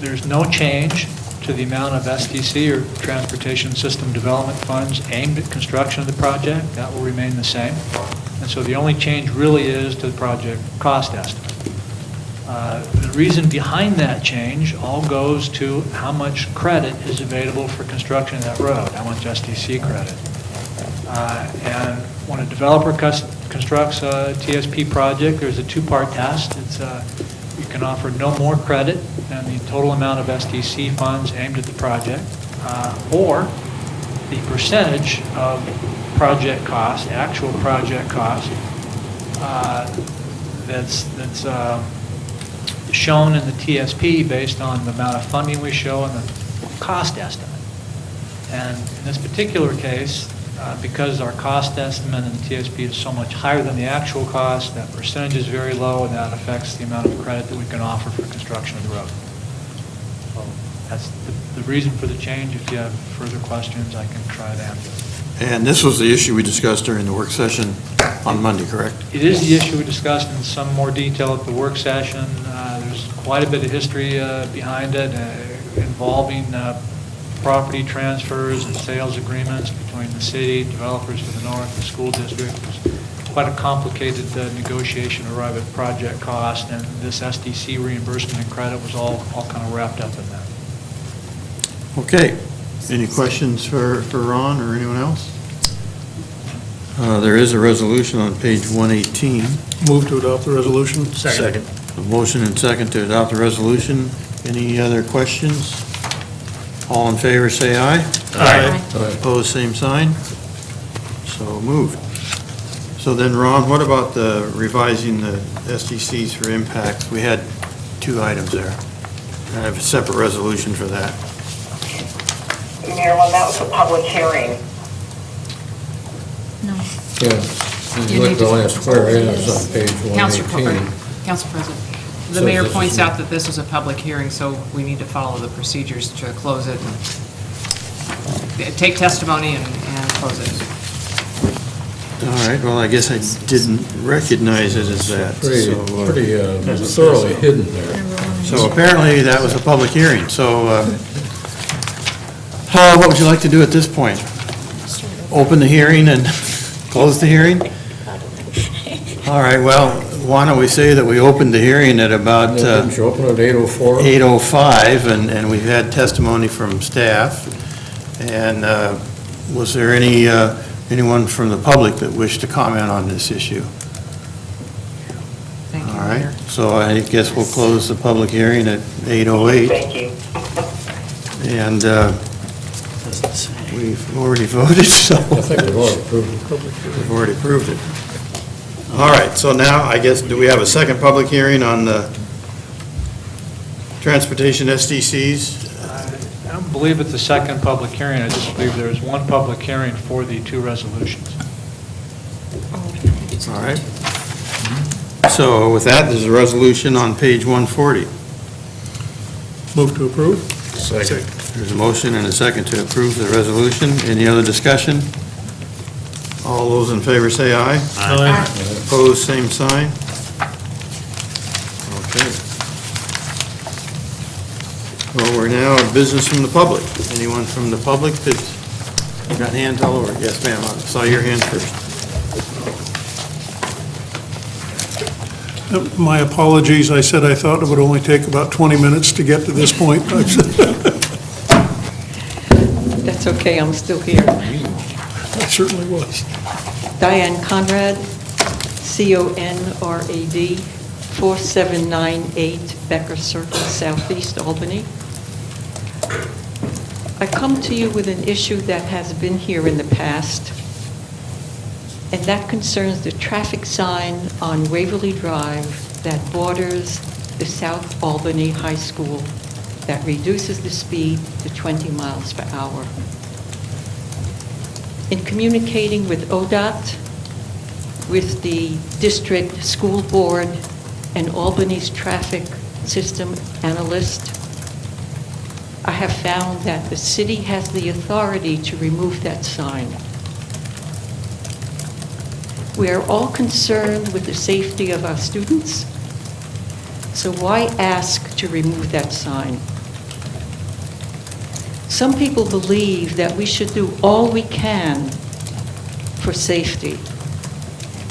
There's no change to the amount of STC, or Transportation System Development Funds, aimed at construction of the project. That will remain the same. And so the only change really is to the project cost estimate. The reason behind that change all goes to how much credit is available for construction of that road, how much STC credit. And when a developer constructs a TSP project, there's a 2-part test. It's you can offer no more credit than the total amount of SDC funds aimed at the project, or the percentage of project cost, actual project cost, that's shown in the TSP based on the amount of funding we show and the cost estimate. And in this particular case, because our cost estimate in the TSP is so much higher than the actual cost, that percentage is very low, and that affects the amount of credit that we can offer for construction of the road. So that's the reason for the change. If you have further questions, I can try to answer. And this was the issue we discussed during the work session on Monday, correct? It is the issue we discussed in some more detail at the work session. There's quite a bit of history behind it involving property transfers and sales agreements between the city, developers to the north, the school district. It's quite a complicated negotiation to arrive at project cost, and this SDC reimbursement and credit was all kind of wrapped up in that. Okay. Any questions for Ron or anyone else? There is a resolution on page 118. Move to adopt the resolution. Second. A motion and second to adopt the resolution. Any other questions? All in favor, say aye. Aye. Opposed, same sign. So moved. So then, Ron, what about the revising the SDCs for impacts? We had 2 items there. I have a separate resolution for that. Mayor, well, that was a public hearing. No. Yeah, you look at the last whereas on page 118. Council President, the So mayor this points is- out that this is a public hearing, so we need to follow the procedures to close it. Take testimony and close it. All right, well, I guess I didn't recognize it as that. Pretty So, thoroughly hidden there. So apparently that was a public hearing. So what would you like to do at this point? Open the hearing and close the hearing? All right, well, why don't we say that we opened the hearing at about Didn't you open at 8:04? 8:05, and we've had testimony from staff. And was there anyone from the public that wished to comment on this issue? Thank you, All right, Mayor. so I guess we'll close the public hearing at 8:08. Thank you. And we've already voted, so. I think we've already approved it. We've already approved it. All right, so now, I guess, do we have a second public hearing on the transportation SDCs? I don't believe it's the second public hearing. I just believe there is one public hearing for the 2 resolutions. All right. So with that, there's a resolution on page 140. Move to approve. Second. There's a motion and a second to approve the resolution. Any other discussion? All those in favor say aye. Aye. Opposed, same sign. Okay. Well, we're now at business from the public. Anyone from the public that's got hands all over? Yes, ma'am, I saw your hand first. My apologies, I said I thought it would only take about 20 minutes to get to this point. That's okay, I'm still here. I certainly was. Diane Conrad, C-O-N-R-A-D, 4798 Becker Circle, Southeast Albany. I come to you with an issue that has been here in the past, and that concerns the traffic sign on Waverly Drive that borders the South Albany High School that reduces the speed to 20 miles per hour. In communicating with ODOT, with the district school board, and Albany's traffic system analyst, I have found that the city has the authority to remove that sign. We are all concerned with the safety of our students, so why ask to remove that sign? Some people believe that we should do all we can for safety,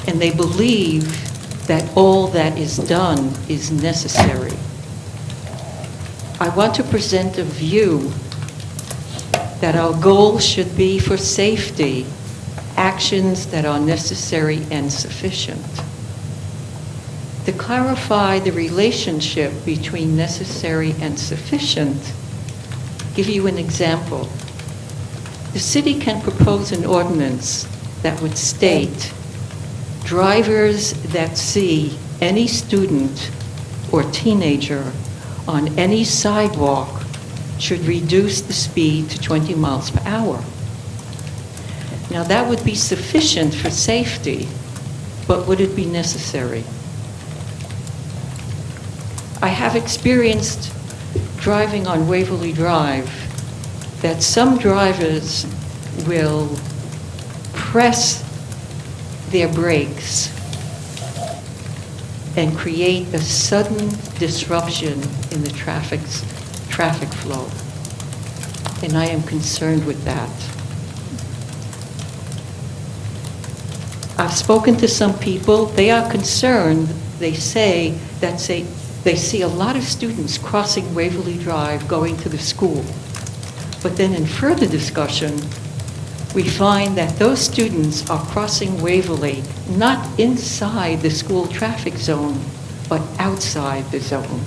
and they believe that all that is done is necessary. I want to present a view that our goal should be for safety, actions that are necessary and sufficient. To clarify the relationship between necessary and sufficient, give you an example. The city can propose an ordinance that would state drivers that see any student or teenager on any sidewalk should reduce the speed to 20 miles per hour. Now, that would be sufficient for safety, but would it be necessary? I have experienced driving on Waverly Drive that some drivers will press their brakes and create a sudden disruption in the traffic flow. And I am concerned with that. I've spoken to some people, they are concerned, they say they see a lot of students crossing Waverly Drive going to the school. But then in further discussion, we find that those students are crossing Waverly not inside the school traffic zone, but outside the zone.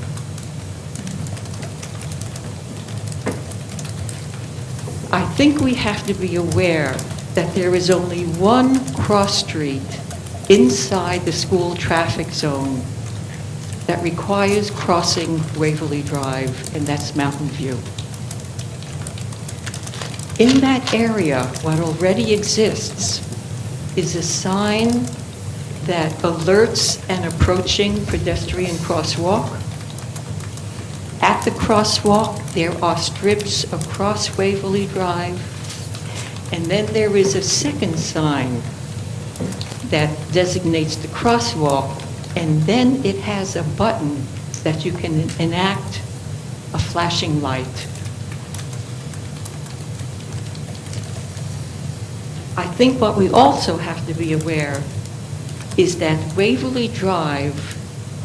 I think we have to be aware that there is only one cross street inside the school traffic zone that requires crossing Waverly Drive, and that's Mountain View. In that area, what already exists is a sign that alerts an approaching pedestrian crosswalk. At the crosswalk, there are strips across Waverly Drive, and then there is a second sign that designates the crosswalk, and then it has a button that you can enact a flashing light. I think what we also have to be aware is that Waverly Drive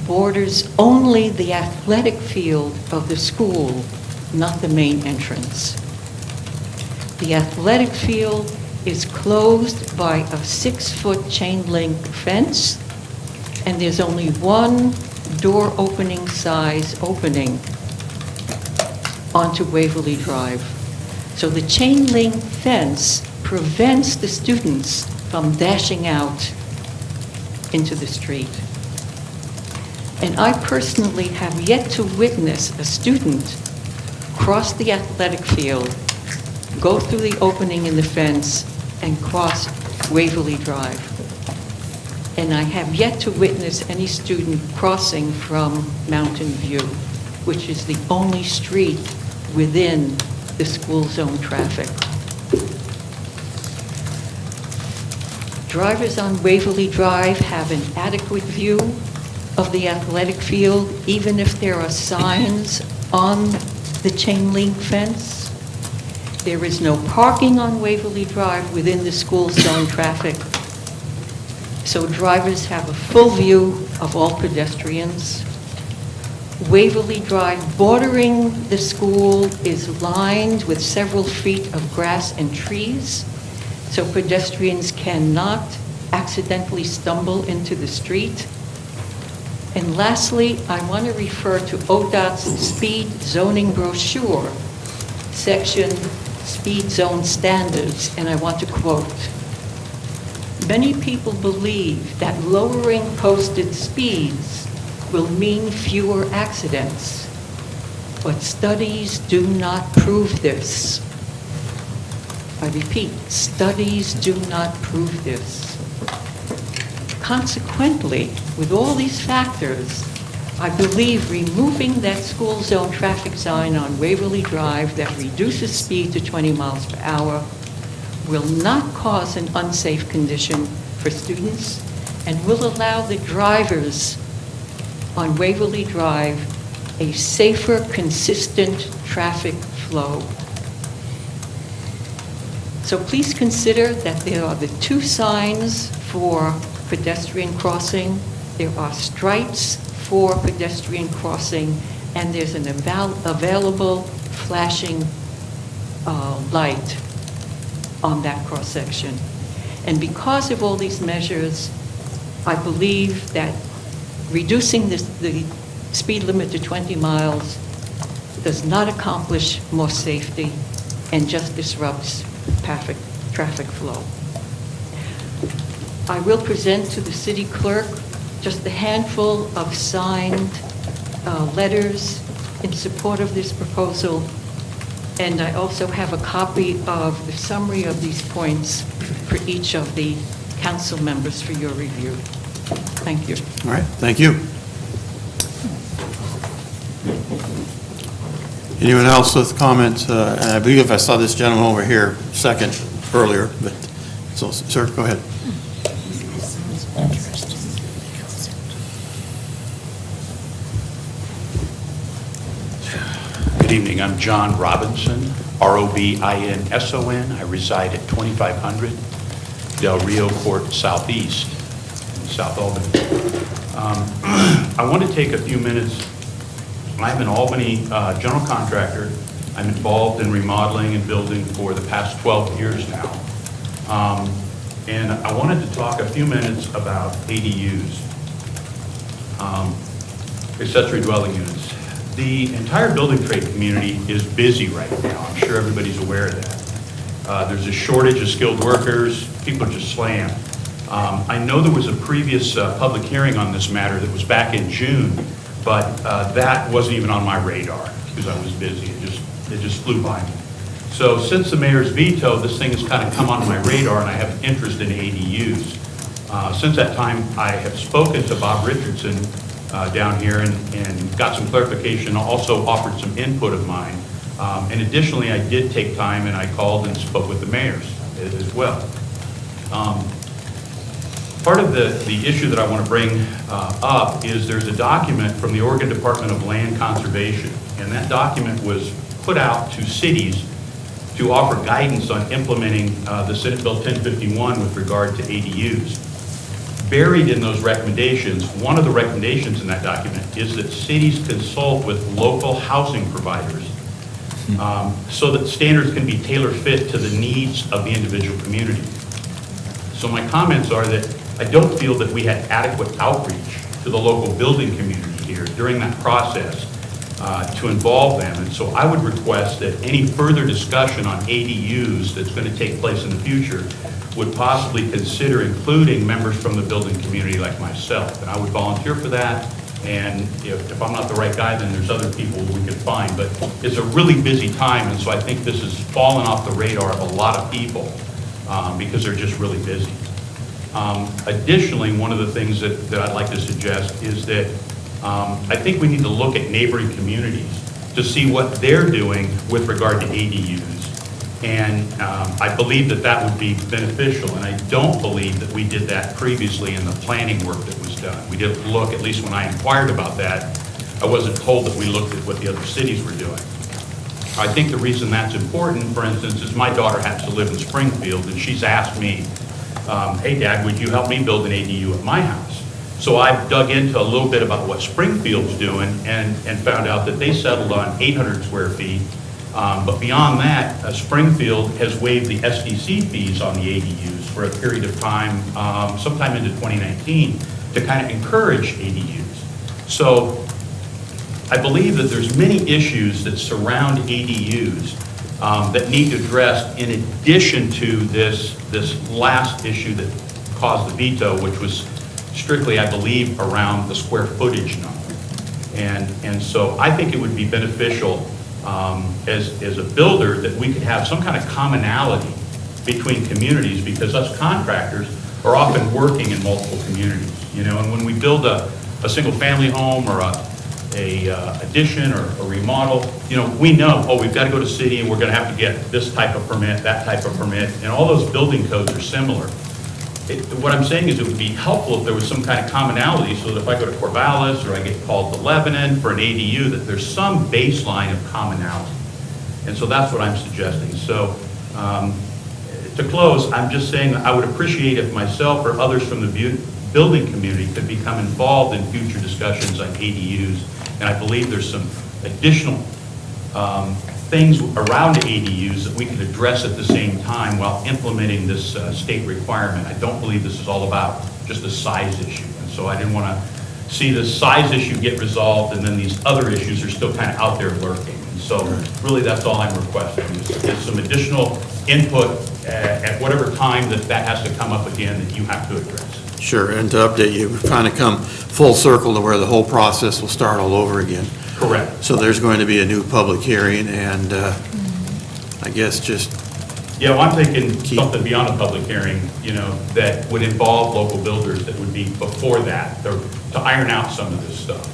borders only the athletic field of the school, not the main entrance. The athletic field is closed by a 6-foot chain link fence, and there's only one door opening size opening onto Waverly Drive. So the chain link fence prevents the students from dashing out into the street. And I personally have yet to witness a student cross the athletic field, go through the opening in the fence, and cross Waverly Drive. And I have yet to witness any student crossing from Mountain View, which is the only street within the school zone traffic. Drivers on Waverly Drive have an adequate view of the athletic field, even if there are signs on the chain link fence. There is no parking on Waverly Drive within the school zone traffic, so drivers have a full view of all pedestrians. Waverly Drive bordering the school is lined with several feet of grass and trees, so pedestrians cannot accidentally stumble into the street. And lastly, I want to refer to ODOT's speed zoning brochure, section Speed Zone Standards, and I want to quote, "Many people believe that lowering posted speeds will mean fewer accidents, but studies do not prove this." I repeat, studies do not prove this. Consequently, with all these factors, I believe removing that school zone traffic sign on Waverly Drive that reduces speed to 20 miles per hour will not cause an unsafe condition for students and will allow the drivers on Waverly Drive a safer, consistent traffic flow. So please consider that there are the two signs for pedestrian crossing, there are stripes for pedestrian crossing, and there's an available flashing light on that cross-section. And because of all these measures, I believe that reducing the speed limit to 20 miles does not accomplish more safety and just disrupts traffic flow. I will present to the city clerk just a handful of signed letters in support of this proposal, and I also have a copy of the summary of these points for each of the council members for your review. Thank you. All right, thank you. Anyone else with comments? And I believe I saw this gentleman over here second earlier, but, so, sir, go ahead. Good evening. I'm John Robinson, R-O-B-I-N-S-O-N. I reside at 2500 Del Rio Court Southeast in South Albany. I want to take a few minutes. I'm an Albany general contractor. I'm involved in remodeling and building for the past 12 years now. And I wanted to talk a few minutes about ADUs, accessory dwelling units. The entire building trade community is busy right now. I'm sure everybody's aware of that. There's a shortage of skilled workers. People are just slammed. I know there was a previous public hearing on this matter that was back in June, but that wasn't even on my radar because I was busy. It just flew by me. So since the mayor's veto, this thing has kind of come on my radar, and I have interest in ADUs. Since that time, I have spoken to Bob Richardson down here and got some clarification, also offered some input of mine. And additionally, I did take time and I called and spoke with the mayors as well. Part of the issue that I want to bring up is there's a document from the Oregon Department of Land Conservation, and that document was put out to cities to offer guidance on implementing the Senate Bill 1051 with regard to ADUs. Buried in those recommendations, one of the recommendations in that document is that cities consult with local housing providers so that standards can be tailor-fit to the needs of the individual community. So my comments are that I don't feel that we had adequate outreach to the local building community here during that process to involve them. And so I would request that any further discussion on ADUs that's going to take place in the future would possibly consider including members from the building community like myself. And I would volunteer for that. And if I'm not the right guy, then there's other people we could find. But it's a really busy time, and so I think this has fallen off the radar of a lot of people because they're just really busy. Additionally, one of the things that I'd like to suggest is that I think we need to look at neighboring communities to see what they're doing with regard to ADUs. And I believe that that would be beneficial, and I don't believe that we did that previously in the planning work that was done. We didn't look, at least when I inquired about that, I wasn't told that we looked at what the other cities were doing. I think the reason that's important, for instance, is my daughter happens to live in Springfield, and she's asked me, hey, Dad, would you help me build an ADU at my house? So I've dug into a little bit about what Springfield's doing and found out that they settled on 800 square feet. But beyond that, Springfield has waived the SDC fees on the ADUs for a period of time, sometime into 2019, to kind of encourage ADUs. So I believe that there's many issues that surround ADUs that need to be addressed in addition to this last issue that caused the veto, which was strictly, I believe, around the square footage number. And so I think it would be beneficial as a builder that we could have some kind of commonality between communities, because us contractors are often working in multiple communities, you know, and when we build a single family home or a addition or a remodel, you know, we know, oh, we've got to go to city and we're going to have to get this type of permit, that type of permit, and all those building codes are similar. What I'm saying is it would be helpful if there was some kind of commonality, so that if I go to Corvallis or I get called to Lebanon for an ADU, that there's some baseline of commonality. And so that's what I'm suggesting. So to close, I'm just saying that I would appreciate if myself or others from the building community could become involved in future discussions on ADUs. And I believe there's some additional things around ADUs that we can address at the same time while implementing this state requirement. I don't believe this is all about just a size issue. And so I didn't want to see the size issue get resolved, and then these other issues are still kind of out there lurking. And so really, that's all I'm requesting, is some additional input at whatever time that has to come up again that you have to address. Sure, and to update you, we've kind of come full circle to where the whole process will start all over again. Correct. So there's going to be a new public hearing, and I guess just... Yeah, well, I'm thinking something beyond a public hearing, that would involve local builders that would be before that, to iron out some of this stuff.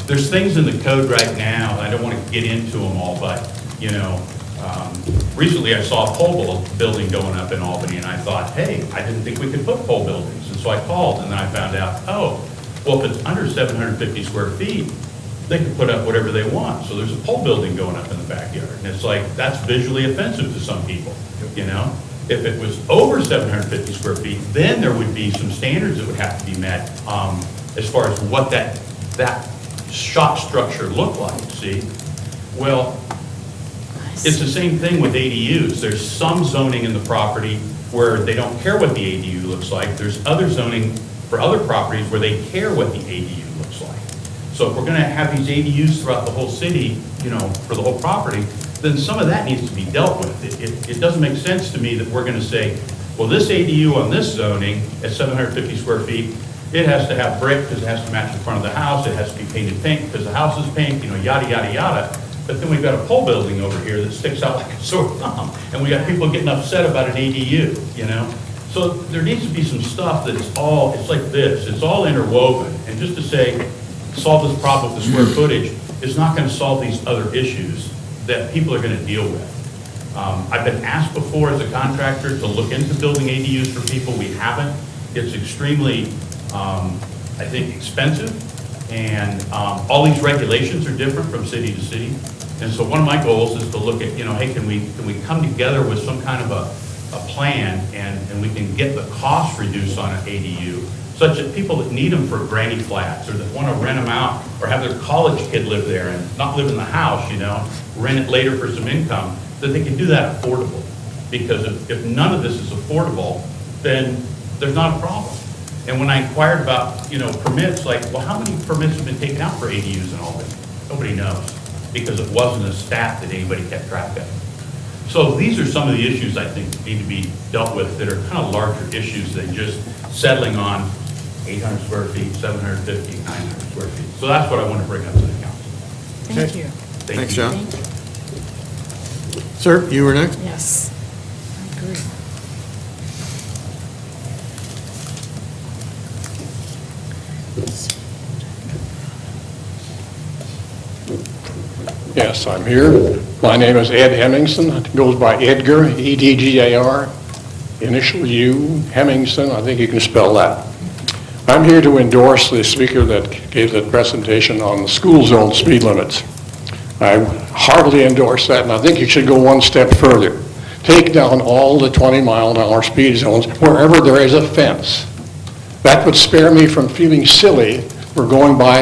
There's things in the code right now, and I don't want to get into them all, but, recently I saw a pole building going up in Albany, and I thought, hey, I didn't think we could put pole buildings. And so I called, and then I found out, well, if it's under 750 square feet, they can put up whatever they want. So there's a pole building going up in the backyard. And it's like, that's visually offensive to some people, If it was over 750 square feet, then there would be some standards that would have to be met as far as what that shop structure looked like, see? Well, it's the same thing with ADUs. There's some zoning in the property where they don't care what the ADU looks like. There's other zoning for other properties where they care what the ADU looks like. So if we're going to have these ADUs throughout the whole city, for the whole property, then some of that needs to be dealt with. It doesn't make sense to me that we're going to say, well, this ADU on this zoning at 750 square feet, it has to have brick because it has to match the front of the house. It has to be painted pink because the house is pink, yada, yada, yada. But then we've got a pole building over here that sticks out like a sore thumb. And we got people getting upset about an ADU, So there needs to be some stuff that is all, it's like this, it's all interwoven. And just to say, solve this problem with the square footage is not going to solve these other issues that people are going to deal with. I've been asked before as a contractor to look into building ADUs for people. We haven't. It's extremely, I think, expensive. And all these regulations are different from city to city. And so one of my goals is to look at, hey, can we come together with some kind of a plan and we can get the cost reduced on an ADU such that people that need them for granny flats or that want to rent them out or have their college kid live there and not live in the house, rent it later for some income, that they can do that affordable. Because if none of this is affordable, then there's not a problem. And when I inquired about, permits, like, well, how many permits have been taken out for ADUs in Albany? Nobody knows, because it wasn't a stat that anybody kept track of. So these are some of the issues I think need to be dealt with that are kind of larger issues than just settling on 800 square feet, 750, 900 square feet. So that's what I want to bring up to the council. Thank you. Thanks, John. Sir, you were next? Yes, I agree. Yes, I'm here. My name is Ed Hemmingson. It goes by Edgar, E-D-G-A-R, initial U, Hemmingson. I think you can spell that. I'm here to endorse the speaker that gave the presentation on the school zone speed limits. I heartily endorse that, and I think you should go one step further. Take down all the 20-mile-an-hour speed zones wherever there is a fence. That would spare me from feeling silly for going by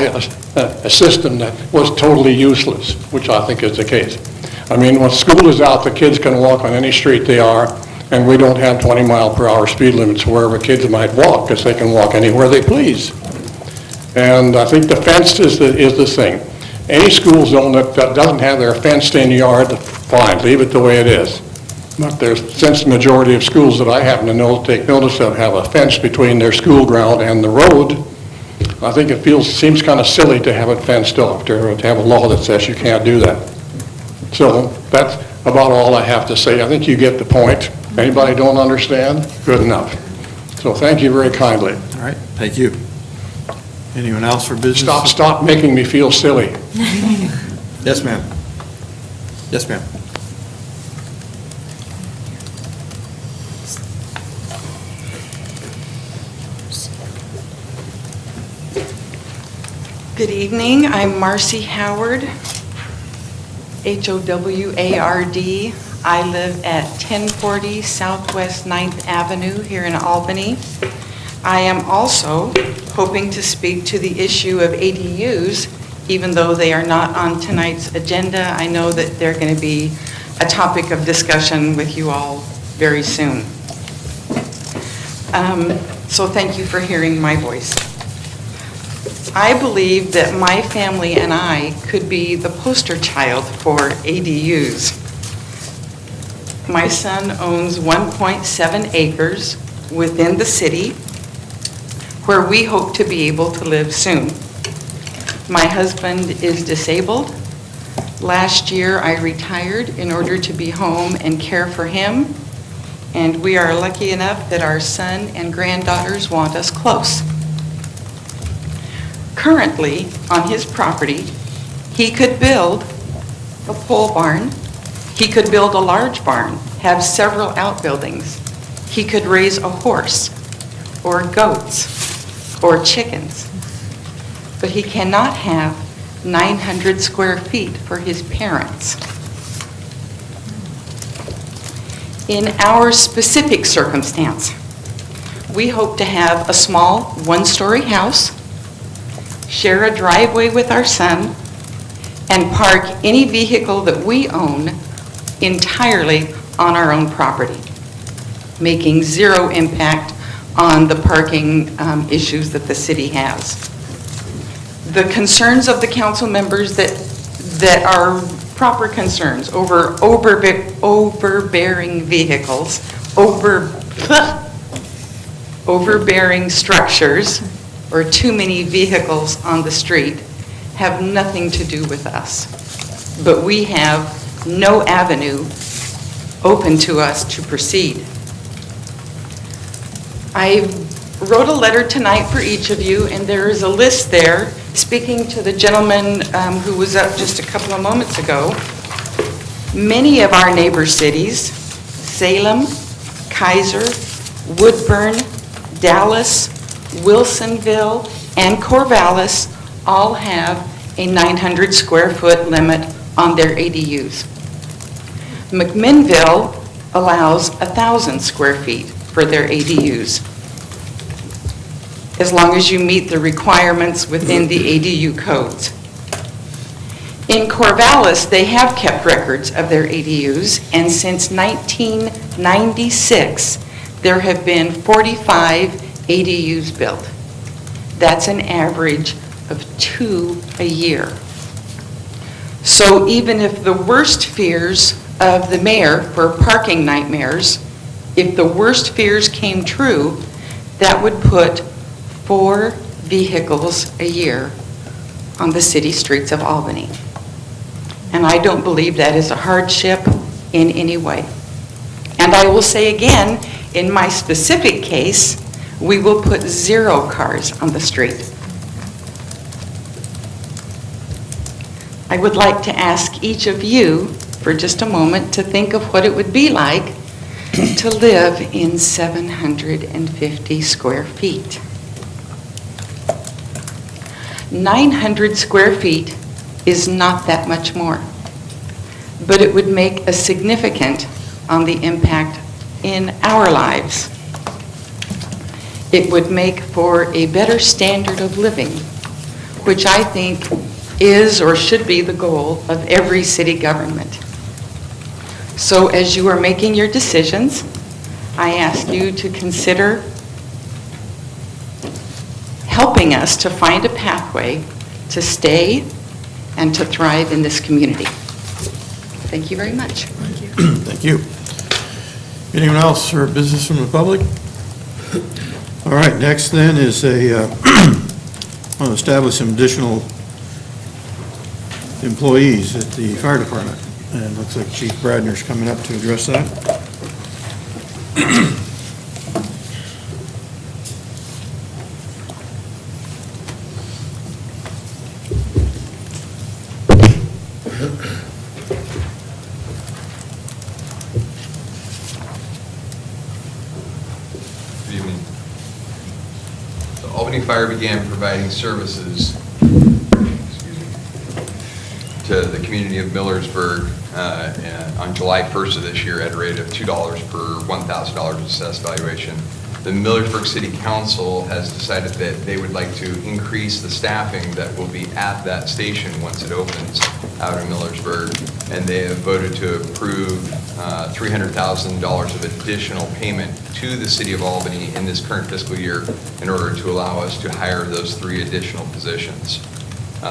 a system that was totally useless, which I think is the case. I mean, when school is out, the kids can walk on any street they are, and we don't have 20-mile-per-hour speed limits wherever kids might walk, because they can walk anywhere they please. And I think the fence is the thing. Any school zone that doesn't have their fenced-in yard, fine, leave it the way it is. But since the majority of schools that I happen to know take notice of have a fence between their school ground and the road, I think it seems kind of silly to have it fenced off, to have a law that says you can't do that. So that's about all I have to say. I think you get the point. Anybody don't understand? Good enough. So thank you very kindly. All right, thank you. Anyone else for business? Stop making me feel silly. Yes, ma'am. Yes, ma'am. Good evening. I'm Marcy Howard, Howard. I live at 1040 Southwest 9th Avenue here in Albany. I am also hoping to speak to the issue of ADUs, even though they are not on tonight's agenda. I know that they're going to be a topic of discussion with you all very soon. So thank you for hearing my voice. I believe that my family and I could be the poster child for ADUs. My son owns 1.7 acres within the city where we hope to be able to live soon. My husband is disabled. Last year, I retired in order to be home and care for him, and we are lucky enough that our son and granddaughters want us close. Currently, on his property, he could build a pole barn, he could build a large barn, have several outbuildings, he could raise a horse, or goats, or chickens, but he cannot have 900 square feet for his parents. In our specific circumstance, we hope to have a small one-story house, share a driveway with our son, and park any vehicle that we own entirely on our own property, making zero impact on the parking issues that the city has. The concerns of the council members that are proper concerns over overbearing vehicles, overbearing structures, or too many vehicles on the street have nothing to do with us. But we have no avenue open to us to proceed. I wrote a letter tonight for each of you, and there is a list there. Speaking to the gentleman who was up just a couple of moments ago, many of our neighbor cities, Salem, Kaiser, Woodburn, Dallas, Wilsonville, and Corvallis all have a 900 square foot limit on their ADUs. McMinnville allows 1,000 square feet for their ADUs, as long as you meet the requirements within the ADU codes. In Corvallis, they have kept records of their ADUs, and since 1996, there have been 45 ADUs built. That's an average of 2 a year. So even if the worst fears of the mayor were parking nightmares, if the worst fears came true, that would put 4 vehicles a year on the city streets of Albany. And I don't believe that is a hardship in any way. And I will say again, in my specific case, we will put 0 cars on the street. I would like to ask each of you for just a moment to think of what it would be like to live in 750 square feet. 900 square feet is not that much more, but it would make a significant on the impact in our lives. It would make for a better standard of living, which I think is or should be the goal of every city government. So as you are making your decisions, I ask you to consider helping us to find a pathway to stay and to thrive in this community. Thank you very much. Thank you. Thank you. Anyone else for business from the public? All right, next then is I'll establish some additional employees at the fire department. And it looks like Chief Bradner's coming up to address that. Good evening. So Albany Fire began providing services to the community of Millersburg on July 1st of this year at a rate of $2 per $1,000 assessed valuation. The Millersburg City Council has decided that they would like to increase the staffing that will be at that station once it opens out in Millersburg, and they have voted to approve $300,000 of additional payment to the city of Albany in this current fiscal year in order to allow us to hire those 3 additional positions.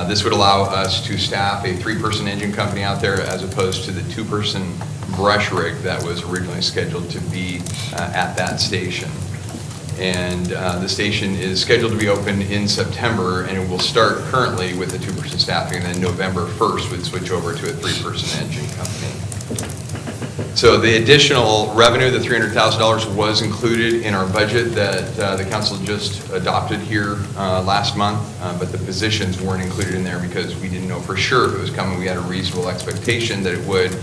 This would allow us to staff a 3-person engine company out there as opposed to the 2-person brush rig that was originally scheduled to be at that station. And the station is scheduled to be open in September, and it will start currently with the 2-person staffing, and then November 1st would switch over to a 3-person engine company. So the additional revenue, the $300,000, was included in our budget that the council just adopted here last month, but the positions weren't included in there because we didn't know for sure if it was coming. We had a reasonable expectation that it would,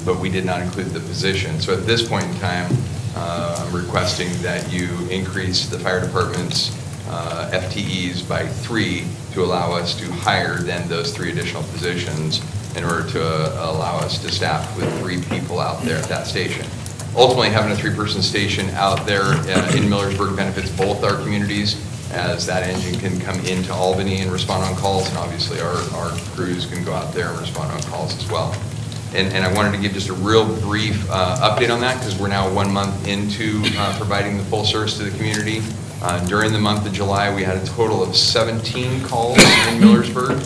but we did not include the position. So at this point in time, I'm requesting that you increase the fire department's FTEs by 3 to allow us to hire then those 3 additional positions in order to allow us to staff with 3 people out there at that station. Ultimately, having a 3-person station out there in Millersburg benefits both our communities, as that engine can come into Albany and respond on calls, and obviously our crews can go out there and respond on calls as well. And I wanted to give just a real brief update on that because we're now 1 month into providing the full service to the community. During the month of July, we had a total of 17 calls in Millersburg.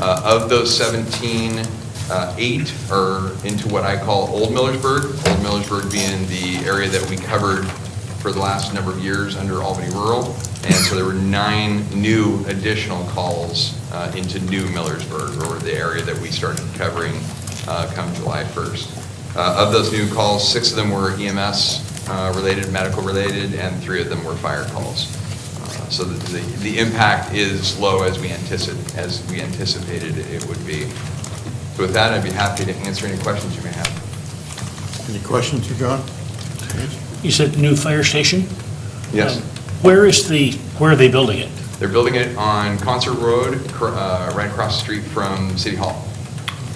Of those 17, 8 are into what I call Old Millersburg. Old Millersburg being the area that we covered for the last number of years under Albany Rural. And so there were 9 new additional calls into New Millersburg, or the area that we started covering come July 1st. Of those new calls, 6 of them were EMS related, medical related, and 3 of them were fire calls. So the impact is low as we anticipated it would be. So with that, I'd be happy to answer any questions you may have. Any questions for John? You said new fire station? Yes. Where are they building it? They're building it on Concert Road, right across the street from City Hall.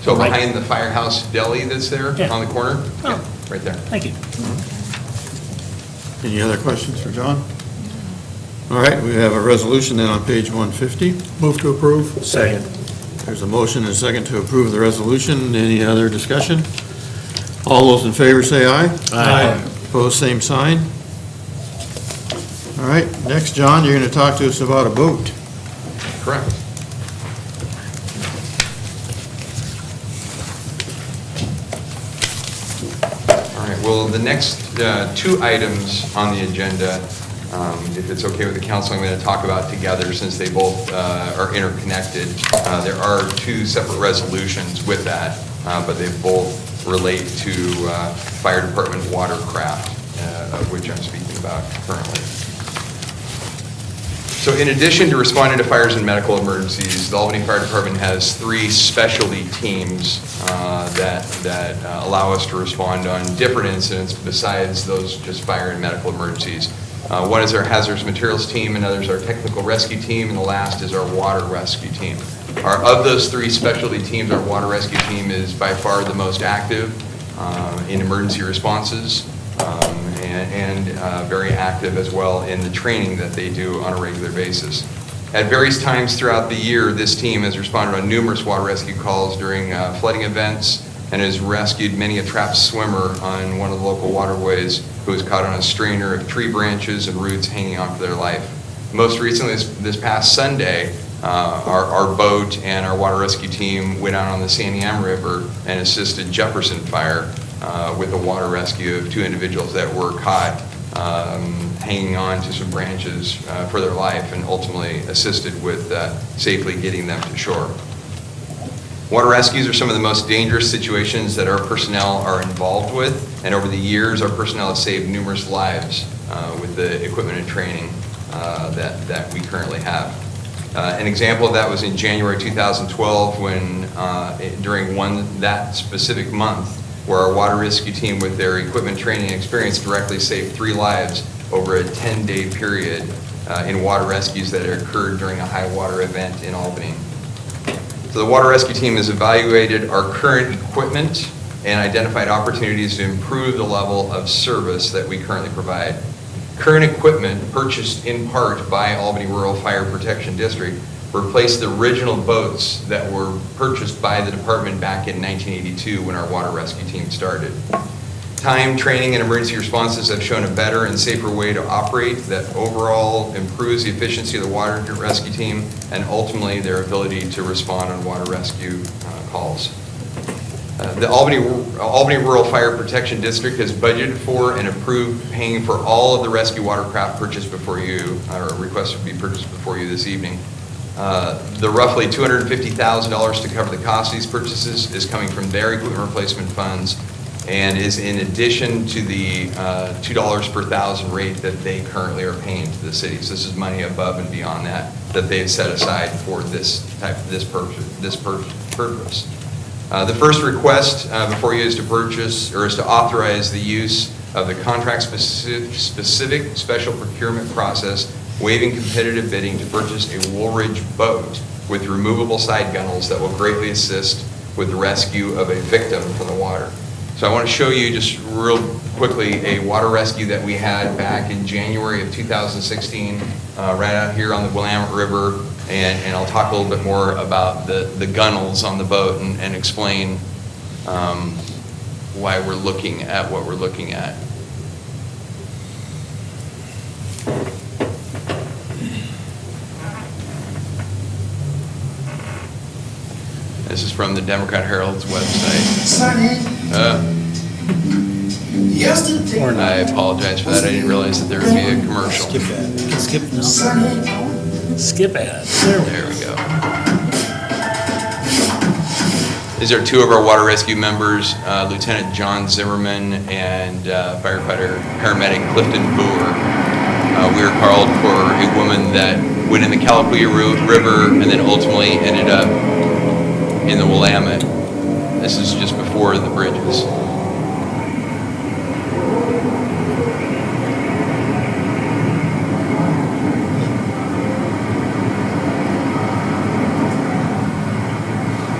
So Right. behind the Firehouse Deli that's there on the corner? Oh. Yeah, right there. Thank you. Any other questions for John? All right, we have a resolution then on page 150. Move to approve. Second. There's a motion and a second to approve the resolution. Any other discussion? All those in favor say aye. Aye. Opposed, same sign. All right, next, John, you're going to talk to us about a boat. Correct. All right, well, the next 2 items on the agenda, if it's okay with the council, I'm going to talk about together since they both are interconnected. There are 2 separate resolutions with that, but they both relate to fire department watercraft, of which I'm speaking about currently. So in addition to responding to fires and medical emergencies, the Albany Fire Department has 3 specialty teams that allow us to respond on different incidents besides those just fire and medical emergencies. One is our hazardous materials team, another is our technical rescue team, and the last is our water rescue team. Of those 3 specialty teams, our water rescue team is by far the most active in emergency responses. And very active as well in the training that they do on a regular basis. At various times throughout the year, this team has responded on numerous water rescue calls during flooding events and has rescued many a trapped swimmer on one of the local waterways who was caught on a strainer of tree branches and roots hanging on for their life. Most recently, this past Sunday, our boat and our water rescue team went out on the Sandy Am River and assisted Jefferson Fire with a water rescue of 2 individuals that were caught hanging on to some branches for their life, and ultimately assisted with safely getting them to shore. Water rescues are some of the most dangerous situations that our personnel are involved with, and over the years our personnel have saved numerous lives with the equipment and training that we currently have. An example of that was in January 2012 when during that specific month, where our water rescue team with their equipment training and experience directly saved 3 lives over a 10-day period in water rescues that occurred during a high water event in Albany. So the water rescue team has evaluated our current equipment and identified opportunities to improve the level of service that we currently provide. Current equipment, purchased in part by Albany Rural Fire Protection District, replace the original boats that were purchased by the department back in 1982 when our water rescue team started. Time, training, and emergency responses have shown a better and safer way to operate that overall improves the efficiency of the water rescue team and ultimately their ability to respond on water rescue calls. The Albany Rural Fire Protection District has budgeted for and approved paying for all of the rescue watercraft purchased before you, or requested to be purchased before you this evening. The roughly $250,000 to cover the cost of these purchases is coming from their equipment replacement funds and is in addition to the $2 per thousand rate that they currently are paying to the city. So this is money above and beyond that they've set aside for this purpose. The first request before you is to purchase or is to authorize the use of the contract-specific special procurement process, waiving competitive bidding to purchase a Woolridge boat with removable side gunnels that will greatly assist with the rescue of a victim from the water. So I want to show you just real quickly a water rescue that we had back in January of 2016 right out here on the Willamette River, and I'll talk a little bit more about the gunnels on the boat and explain why we're looking at what we're looking at. This is from the Democrat Herald's website. I apologize for that. I didn't realize that there would be a commercial. Skip that. Skip now. Skip ad. There we go. These are two of our water rescue members, Lieutenant John Zimmerman and paramedic Clifton Boer. We were called for a woman that went in the Calapooya River and then ultimately ended up in the Willamette. This is just before the bridges.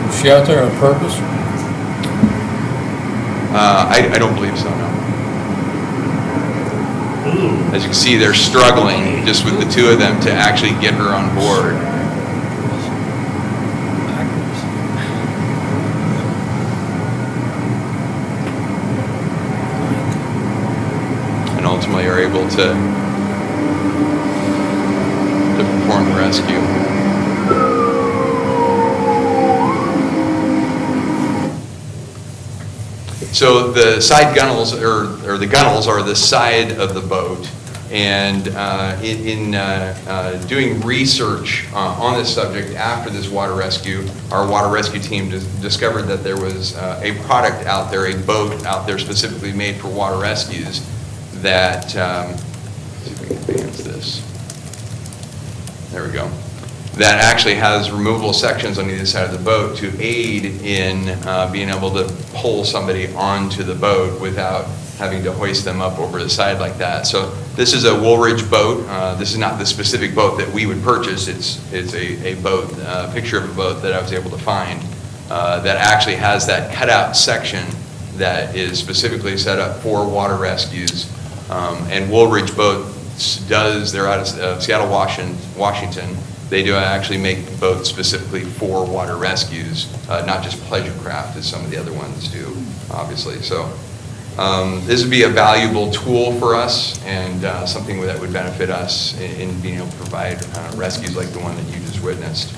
Is she out there on purpose? I don't believe so, no. As you can see, they're struggling just with the two of them to actually get her on board. And ultimately are able to perform the rescue. So the side gunnels, or the gunnels, are the side of the boat. And in doing research on this subject after this water rescue, our water rescue team discovered that there was a product out there, a boat out there specifically made for water rescues that, let's see if we can advance this. There we go. That actually has removable sections on either side of the boat to aid in being able to pull somebody onto the boat without having to hoist them up over the side like that. So this is a Woolridge boat. This is not the specific boat that we would purchase. It's a boat, a picture of a boat that I was able to find that actually has that cutout section that is specifically set up for water rescues. And Woolridge boats they're out of Seattle, Washington. They do actually make boats specifically for water rescues, not just pleasure craft as some of the other ones do, obviously. So this would be a valuable tool for us and something that would benefit us in being able to provide rescues like the one that you just witnessed.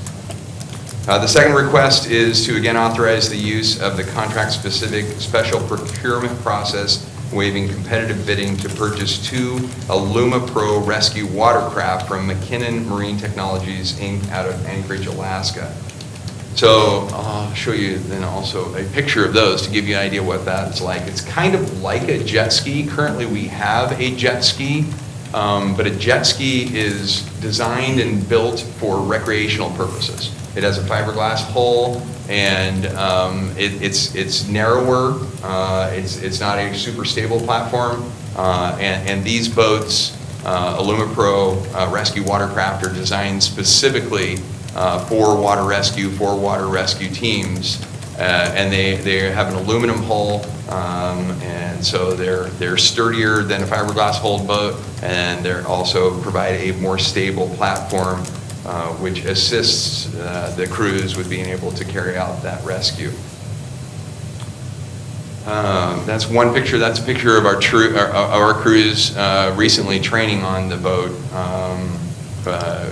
The second request is to again authorize the use of the contract-specific special procurement process, waiving competitive bidding to purchase two Aluma Pro rescue watercraft from McKinnon Marine Technologies, Inc. out of Anchorage, Alaska. So I'll show you then also a picture of those to give you an idea what that's like. It's kind of like a jet ski. Currently we have a jet ski, but a jet ski is designed and built for recreational purposes. It has a fiberglass hull, and it's narrower. It's not a super stable platform, and these boats, Aluma Pro rescue watercraft, are designed specifically for water rescue teams, and they have an aluminum hull, and so they're sturdier than a fiberglass hulled boat, and they also provide a more stable platform which assists the crews with being able to carry out that rescue. That's one picture. That's a picture of our crews recently training on the boat.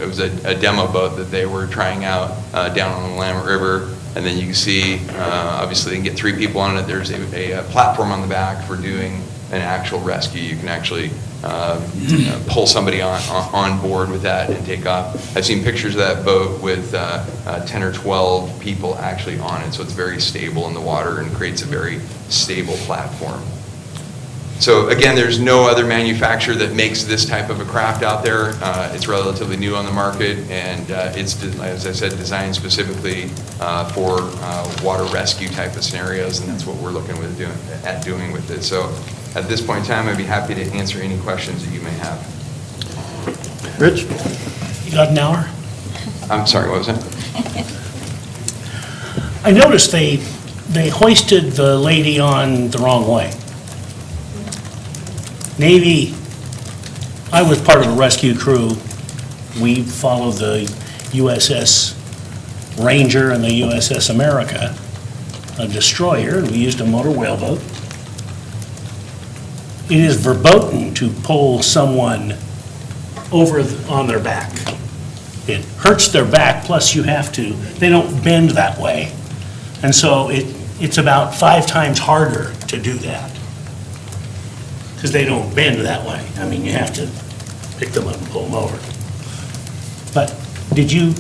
It was a demo boat that they were trying out down on the Willamette River. And then you can see, obviously, they can get 3 people on it. There's a platform on the back for doing an actual rescue. You can actually pull somebody on board with that and take off. I've seen pictures of that boat with 10 or 12 people actually on it, so it's very stable in the water and creates a very stable platform. So again, there's no other manufacturer that makes this type of a craft out there. It's relatively new on the market, and it's, as I said, designed specifically for water rescue type of scenarios, and that's what we're looking at doing with it. So at this point in time, I'd be happy to answer any questions that you may have. Rich, you got an hour? I'm sorry, what was that? I noticed they hoisted the lady on the wrong way. Navy, I was part of a rescue crew. We followed the USS Ranger and the USS America, a destroyer, and we used a motor whaleboat. It is verboten to pull someone over on their back. It hurts their back, plus they don't bend that way. And so it's about 5 times harder to do that, because they don't bend that way. I mean, you have to pick them up and pull them over. But did you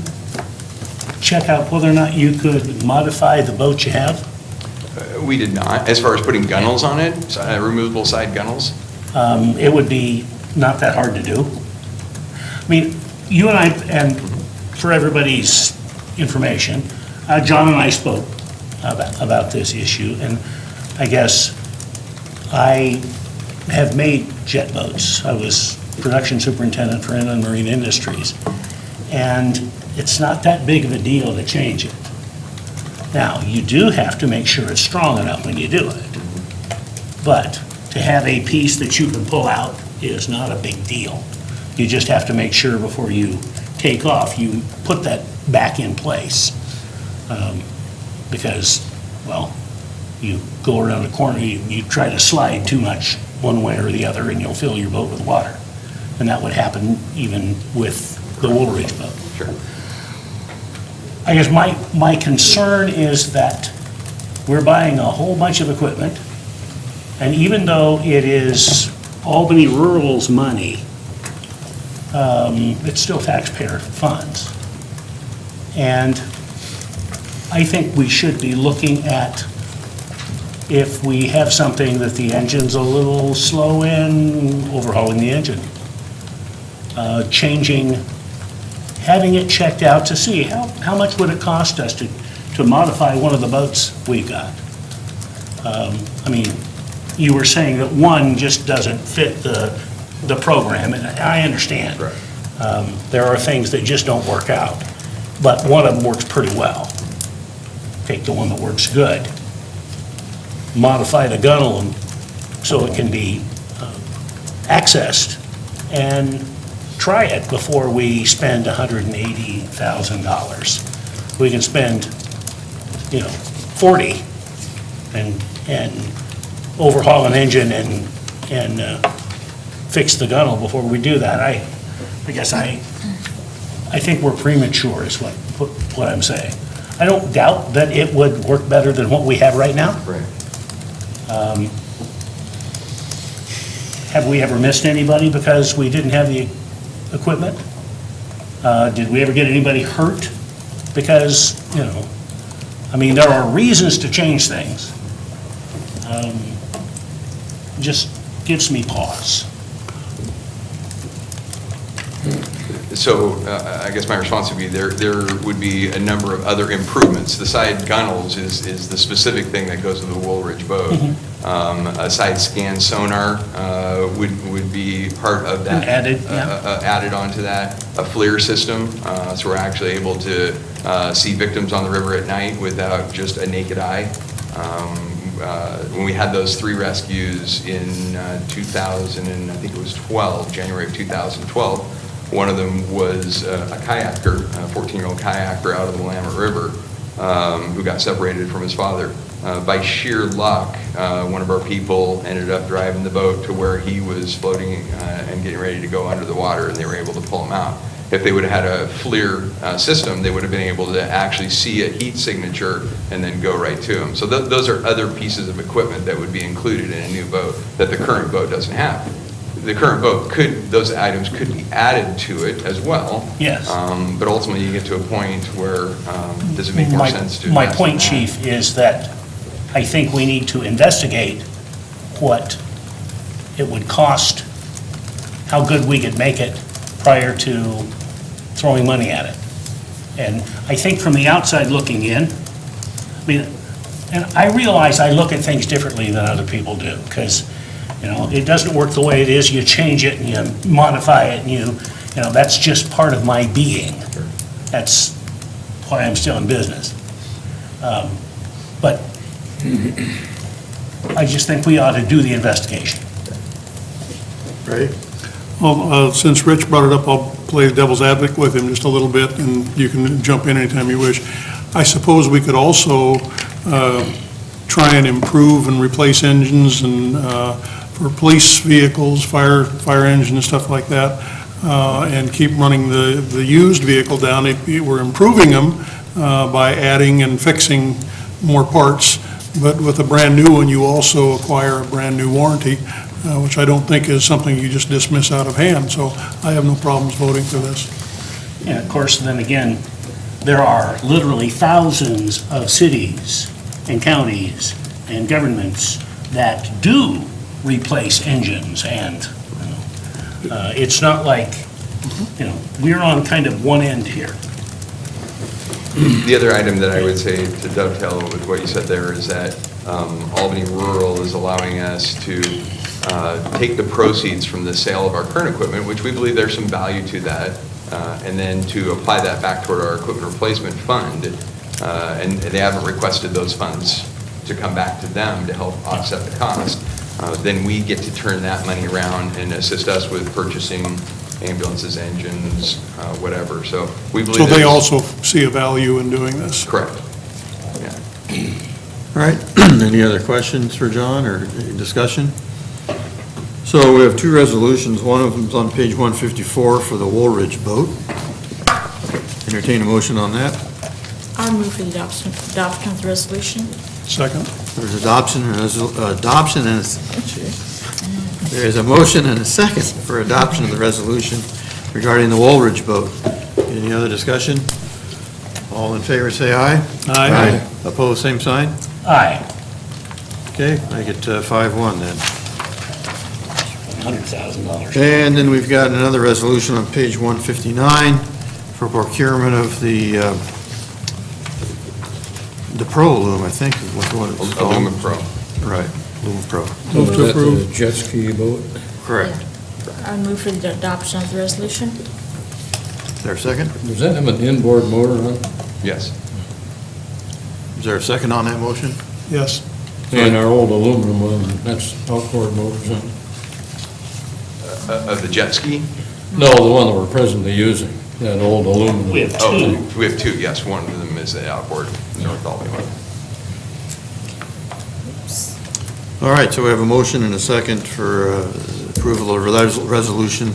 check out whether or not you could modify the boat you have? We did not. As far as putting gunnels on it, removable side gunnels? It would be not that hard to do. I mean, you and I, and for everybody's information, John and I spoke about this issue, and I guess I have made jet boats. I was production superintendent for Inland Marine Industries, and it's not that big of a deal to change it. Now, you do have to make sure it's strong enough when you do it, but to have a piece that you can pull out is not a big deal. You just have to make sure before you take off, you put that back in place, because, well, you go around a corner, you try to slide too much one way or the other, and you'll fill your boat with water. And that would happen even with the Woolridge boat. Sure. I guess my concern is that we're buying a whole bunch of equipment, and even though it is Albany Rural's money, it's still taxpayer funds. And I think we should be looking at, if we have something that the engine's a little slow in, overhauling the engine. Having it checked out to see how much would it cost us to modify one of the boats we got. I mean, you were saying that one just doesn't fit the program, and I understand. Right. There are things that just don't work out, but one of them works pretty well. Take the one that works good, modify the gunnel so it can be accessed, and try it before we spend $180,000. We can spend, 40 and overhaul an engine and fix the gunnel before we do that. I guess I think we're premature is what I'm saying. I don't doubt that it would work better than what we have right now. Right. Have we ever missed anybody because we didn't have the equipment? Did we ever get anybody hurt? Because, I mean, there are reasons to change things. Just gives me pause. So I guess my response would be there would be a number of other improvements. The side gunnels is the specific thing that goes with the Woolridge boat. Mm-hmm. A side scan sonar would be part of that. Added onto that. A FLIR system, so we're actually able to see victims on the river at night without just a naked eye. When we had those 3 rescues in 2000, and I think it was 12, January of 2012, One of them was a kayaker, a 14-year-old kayaker out of the Willamette River, who got separated from his father. By sheer luck, one of our people ended up driving the boat to where he was floating and getting ready to go under the water, and they were able to pull him out. If they would have had a FLIR system, they would have been able to actually see a heat signature and then go right to him. So those are other pieces of equipment that would be included in a new boat that the current boat doesn't have. The current boat those items could be added to it as well. Yes. But ultimately, you get to a point where, does it make more sense to? My point, Chief, is that I think we need to investigate what it would cost, how good we could make it prior to throwing money at it. And I think from the outside looking in, I mean, and I realize I look at things differently than other people do, because, you know, it doesn't work the way it is. You change it and you modify it, and you know, that's just part of my being. That's why I'm still in business. But I just think we ought to do the investigation. Right. Well, since Rich brought it up, I'll play devil's advocate with him just a little bit, and you can jump in anytime you wish. I suppose we could also try and improve and replace engines and for police vehicles, fire engines, stuff like that, and keep running the used vehicle down. We're improving them by adding and fixing more parts, but with a brand new one, you also acquire a brand new warranty, which I don't think is something you just dismiss out of hand. So I have no problems voting for this. And of course, then again, there are literally thousands of cities and counties and governments that do replace engines, and it's not like, you know, we're on kind of one end here. The other item that I would say to dovetail with what you said there is that Albany Rural is allowing us to take the proceeds from the sale of our current equipment, which we believe there's some value to that, and then to apply that back toward our equipment replacement fund. And they haven't requested those funds to come back to them to help offset the cost. Then we get to turn that money around and assist us with purchasing ambulances, engines, whatever. So we believe. So they also see a value in doing this? Correct. Yeah. All right, any other questions for John or discussion? So we have two resolutions. One of them's on page 154 for the Woolridge boat. Entertain a motion on that. I'll move for the adoption of the resolution. Second. There's adoption and there's a motion and a second for adoption of the resolution regarding the Woolridge boat. Any other discussion? All in favor, say aye. Aye. Opposed, same sign? Aye. Okay, I get 5-1 then. $100,000. And then we've got another resolution on page 159 for procurement of the Pro Loom, I think is what it's called. Lumen Pro. Right, Lumen Pro. Move to approve. The jet ski boat? Correct. I'll move for the adoption of the resolution. Is there a second? Does that have an inboard motor on? Yes. Is there a second on that motion? Yes. And our old aluminum one, that's outboard motors on? Of the jet ski? No, the one that we're presently using, that old aluminum. We have two. Oh, we have two, yes. One of them is the outboard North Albany one. All right, so we have a motion and a second for approval of resolution.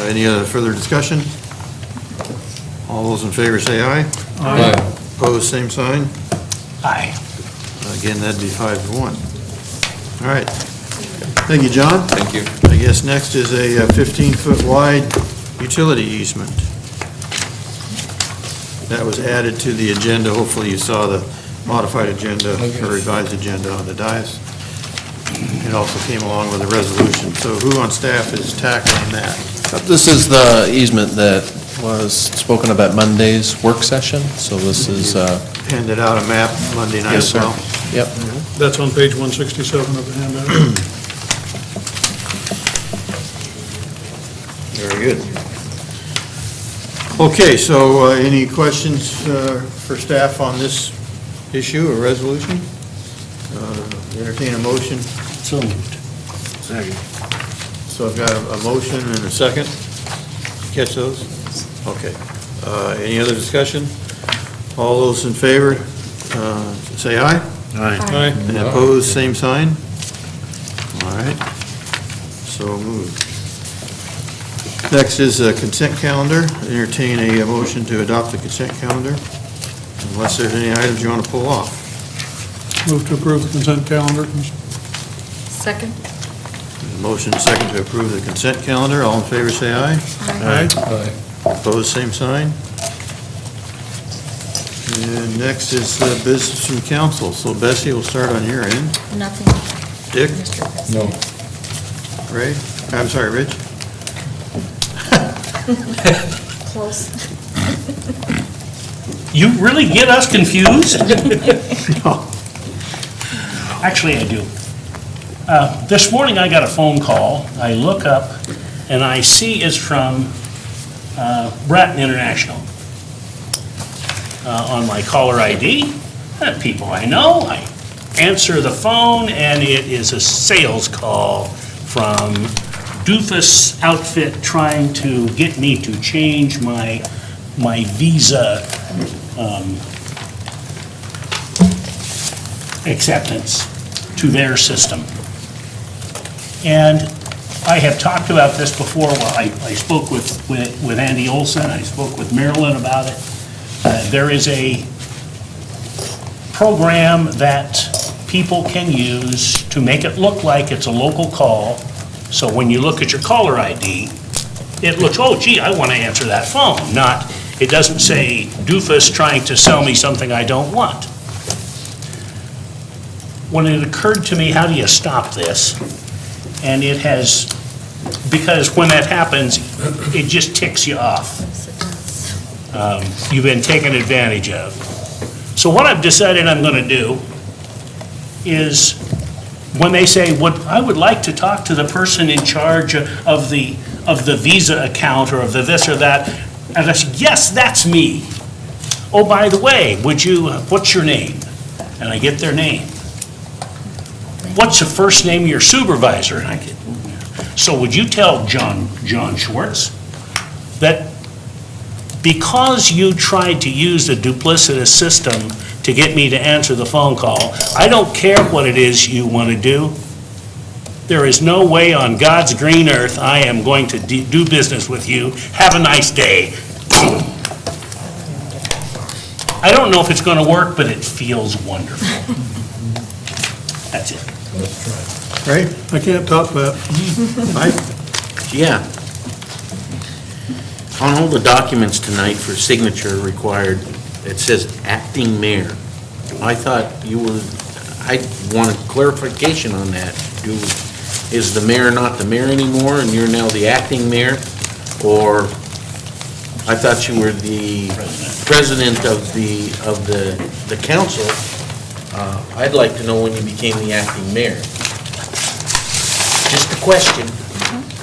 Any other further discussion? All those in favor say aye. Aye. Opposed, same sign. Aye. Again, that'd be 5-1. All right. Thank you, John. Thank you. I guess next is a 15-foot wide utility easement. That was added to the agenda. Hopefully you saw the modified agenda or revised agenda on the dais. It also came along with a resolution. So who on staff is tackling that? This is the easement that was spoken about Monday's work session, so this is... Handed out a map Monday night Yes, as well? sir. Yep. That's on page 167 of the handout. Very good. Okay, so any questions for staff on this issue or resolution? Entertain a motion. So moved. Second. So I've got a motion and a second. Catch those? Okay. Any other discussion? All those in favor, say aye. Aye. And opposed, same sign. All right. So moved. Next is a consent calendar. Entertain a motion to adopt the consent calendar, unless there's any items you want to pull off. Move to approve the consent calendar. Second? Motion second to approve the consent calendar. All in favor, say aye. Aye. Opposed, same sign. And next is business from council. So Bessie, we'll start on your end. Nothing. Dick? No. Ray? I'm sorry, Rich? Close. You really get us confused? Actually, I do. This morning, I got a phone call. I look up, and I see it's from Bratton International. On my caller ID, people I know. I answer the phone, and it is a sales call from Doofus Outfit trying to get me to change my visa acceptance to their system. And I have talked about this before. Well, I spoke with Andy Olson. I spoke with Marilyn about it. There is a program that people can use to make it look like it's a local call. So when you look at your caller ID, it looks, oh, gee, I want to answer that phone. Not, it doesn't say Doofus trying to sell me something I don't want. When it occurred to me, how do you stop this? And it has, because when that happens, it just ticks you off. You've been taken advantage of. So what I've decided I'm going to do is, when they say, I would like to talk to the person in charge of the Visa account or of the this or that, and I say, yes, that's me. Oh, by the way, what's your name? And I get their name. What's the first name of your supervisor? And I get, so would you tell John Schwartz that because you tried to use a duplicitous system to get me to answer the phone call, I don't care what it is you want to do. There is no way on God's green earth I am going to do business with you. Have a nice day. I don't know if it's going to work, but it feels wonderful. That's it. Right? I can't top that. Mike? Yeah. On all the documents tonight for signature required, it says acting mayor. I thought I wanted clarification on that. Is the mayor not the mayor anymore and you're now the acting mayor? Or I thought you were the president of the council. I'd like to know when you became the acting mayor. Just a question.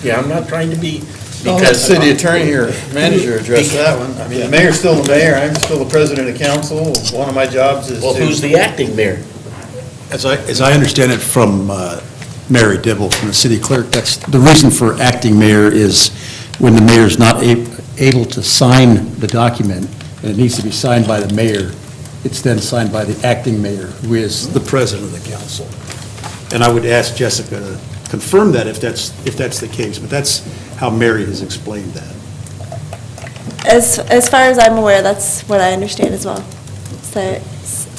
Yeah, I'm not trying to be, I'll let the city attorney or manager address that one. I mean, the mayor's still the mayor, I'm still the president of council. One of my jobs is to... Well, who's the acting mayor? As I understand it from Mary Dibble, from the city clerk, that's the reason for acting mayor is when the mayor's not able to sign the document, and it needs to be signed by the mayor, it's then signed by the acting mayor, who is the president of the council. And I would ask Jessica to confirm that if that's the case, but that's how Mary has explained that. As far as I'm aware, that's what I understand as well. So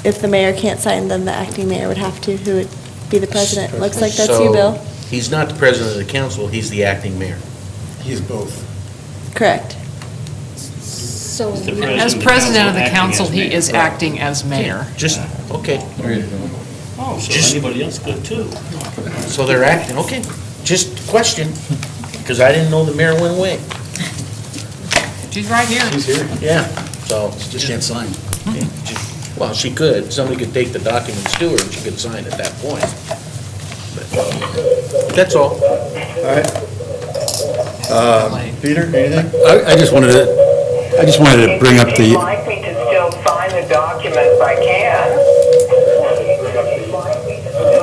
if the mayor can't sign, then the acting mayor would have to, who would be the president. Looks like that's you, Bill. So he's not the president of the council, he's the acting mayor. He's both. Correct. So As president of the council, he is acting as mayor. Just, okay. There you go. Oh, so anybody else could too. So they're acting, okay. Just a question, because I didn't know the mayor went away. She's right here. He's here. Yeah, so. She just can't sign. Well, she could, somebody could take the documents to her and she could sign at that point. But that's all. All right. Peter, anything? I just wanted to bring up If you'd the, like me to still sign the documents, I can.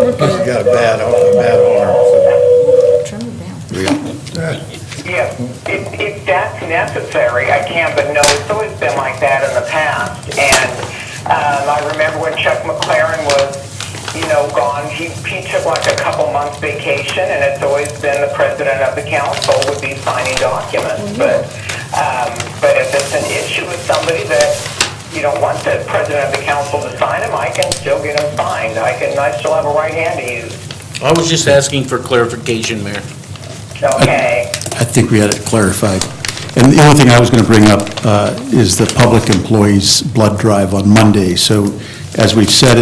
He's got a bad arm. turn it down. Yes, if that's necessary, I can, but no, it's always been like that in the past. And I remember when Chuck McLaren was, gone, he took like a couple months vacation, and it's always been the president of the council would be signing documents. But if it's an issue with somebody that you don't want the president of the council to sign them, I can still get them signed. I still have a right hand to use. I was just asking for clarification, Mayor. Okay. I think we had it clarified. And the only thing I was going to bring up is the public employees blood drive on Monday. So as we've said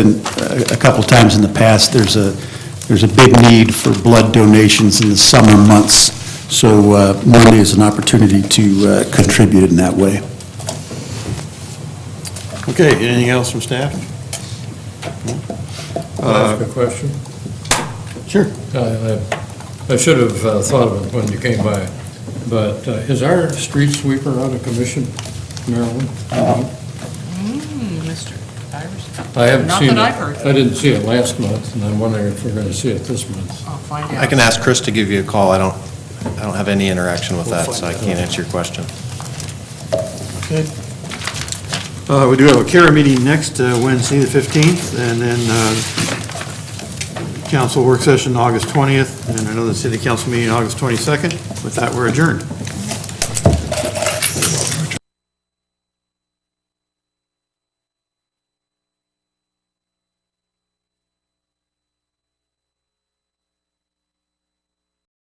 a couple times in the past, there's a big need for blood donations in the summer months. So Monday is an opportunity to contribute in that way. Okay, anything else from staff? Can I ask a question? Sure. I should have thought of it when you came by, but is our street sweeper out of commission, Marilyn? Mr. Irish? I haven't seen it. Not that I've heard. I didn't see it last month, and I'm wondering if we're going to see it this month. I'll find out. I can ask Chris to give you a call. I don't have any interaction with that, so I can't answer your question. Okay. We do have a CARA meeting next Wednesday, the 15th, and then council work session August 20th, and another city council meeting August 22nd. With that, we're adjourned.